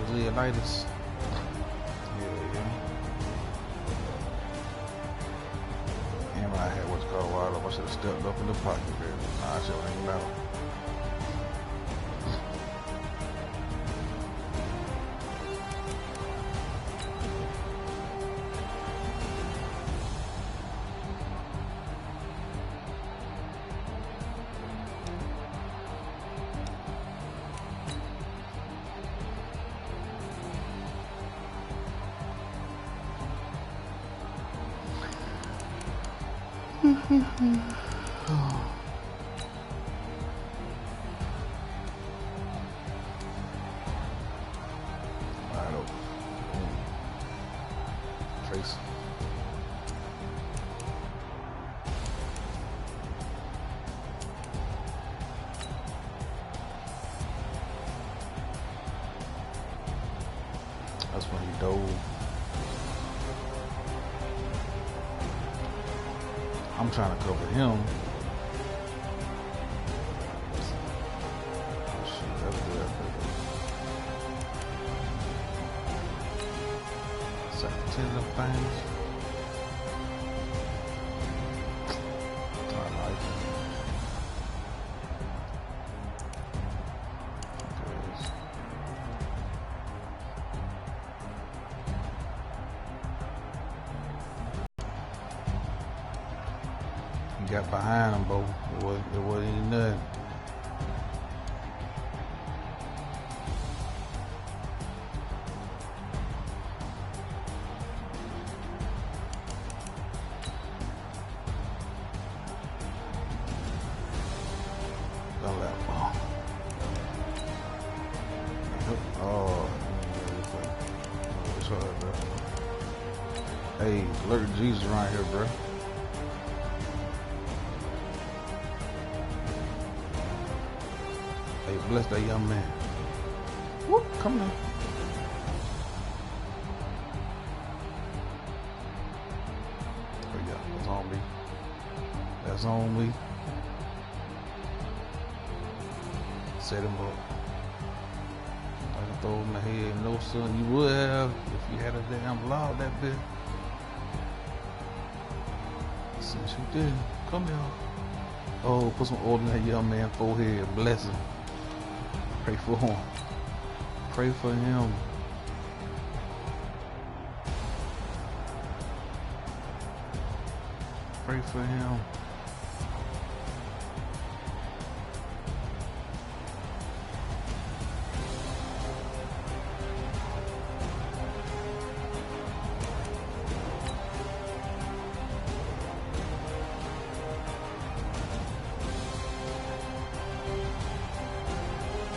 open. Leonidas. Yeah. And when I had what's called wide open, I should have stepped up in the pocket there. Nah, I should have hanged out. Wide open. Trace. That's when he dove. I'm trying to cover him. Oh, shit, that's good. Second 10 of things. I like it. Got behind him, bro. It wasn't even nothing. Don't let him fall. Oh. bro. Hey, alert Jesus around here, bro. Hey, bless that young man. Whoop, come on. Oh yeah, that's on me. That's on me. Set him up. I can throw him in the head. No, son, you would have if you had a damn loud that bit. Since you didn't, come here. Oh, put some oil in that young man's forehead. Bless him. Pray for him. Pray for him. Pray for him.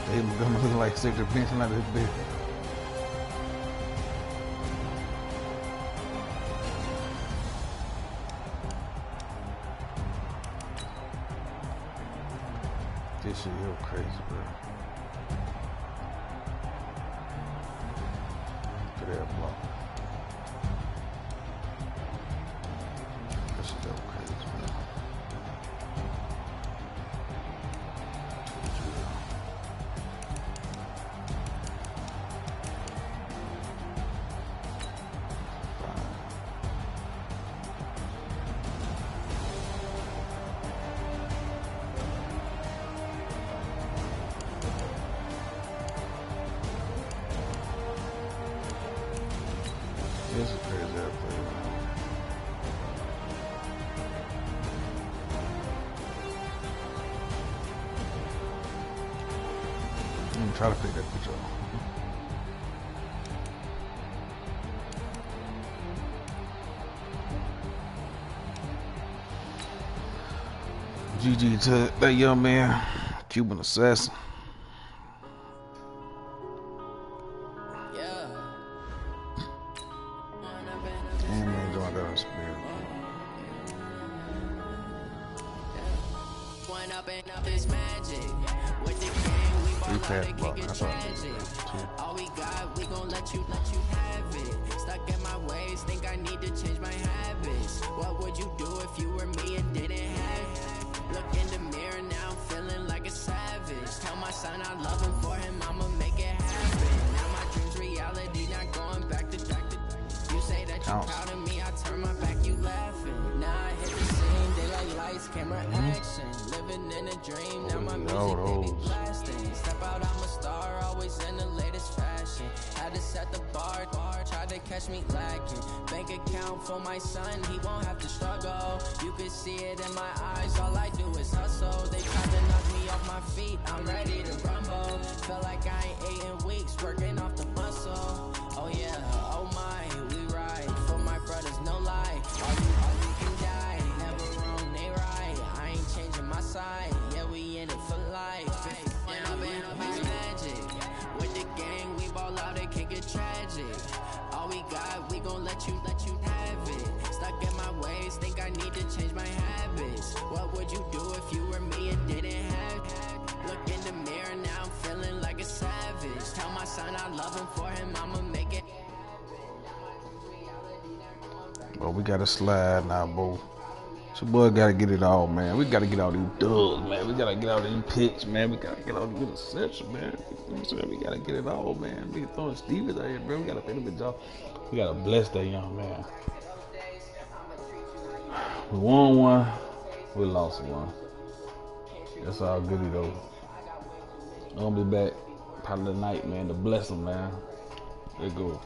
They gonna look like Sector Benson out of his bed. This shit real crazy, bro. Look at that block. This shit real crazy, bro. This is crazy out there, man. I'm gonna try to pick that picture up. GG to that young man, Cuban assassin. All we got, we gon' let you have it. Stuck in my ways, think I need to change my habits. What would you do if you were me and didn't have it? Look in the mirror now, I'm feeling like a savage. Tell my son I love him, for him I'ma make it happen. Now my dream's reality, not going back to you say that you're proud of me, I turn my back, you laughing. Now I hit the scene, daylight lights, camera action. Living in a dream, now my music they be blasting. Step out, I'm a star, always in the latest fashion. Had to set the bar, tried to catch me lacking. Bank account for my son, he won't have to struggle. You can see it in my eyes, all I do is hustle. They tried to knock me off my feet, I'm ready to rumble. Felt like I ain't ate in weeks, working off the muscle. Oh yeah, oh my, we ride for my brothers, no lie. All you can die, never wrong, they right. I ain't changing my side, yeah, we in it for life. Magic. With the gang, we ball out, it can get tragic. All we got, we gon' let you have it. Stuck in my ways, think I need to change my habits. What would you do if you were me and didn't have it? Look in the mirror, now I'm feeling like a savage. Tell my son I love him, for him I'ma make it. Well, we gotta slide now, bro. So boy gotta get it all, man. We gotta get all these dubs, man. We gotta get all these picks, man. We gotta get all these interceptions, man. You know what I'm saying? We gotta get it all, man. We throwing Stevens out here, bro. We gotta pay them a job. We gotta bless that young man. We won one, we lost one. That's all goody though. I'm gonna be back probably tonight, man, to bless him, man. There you go.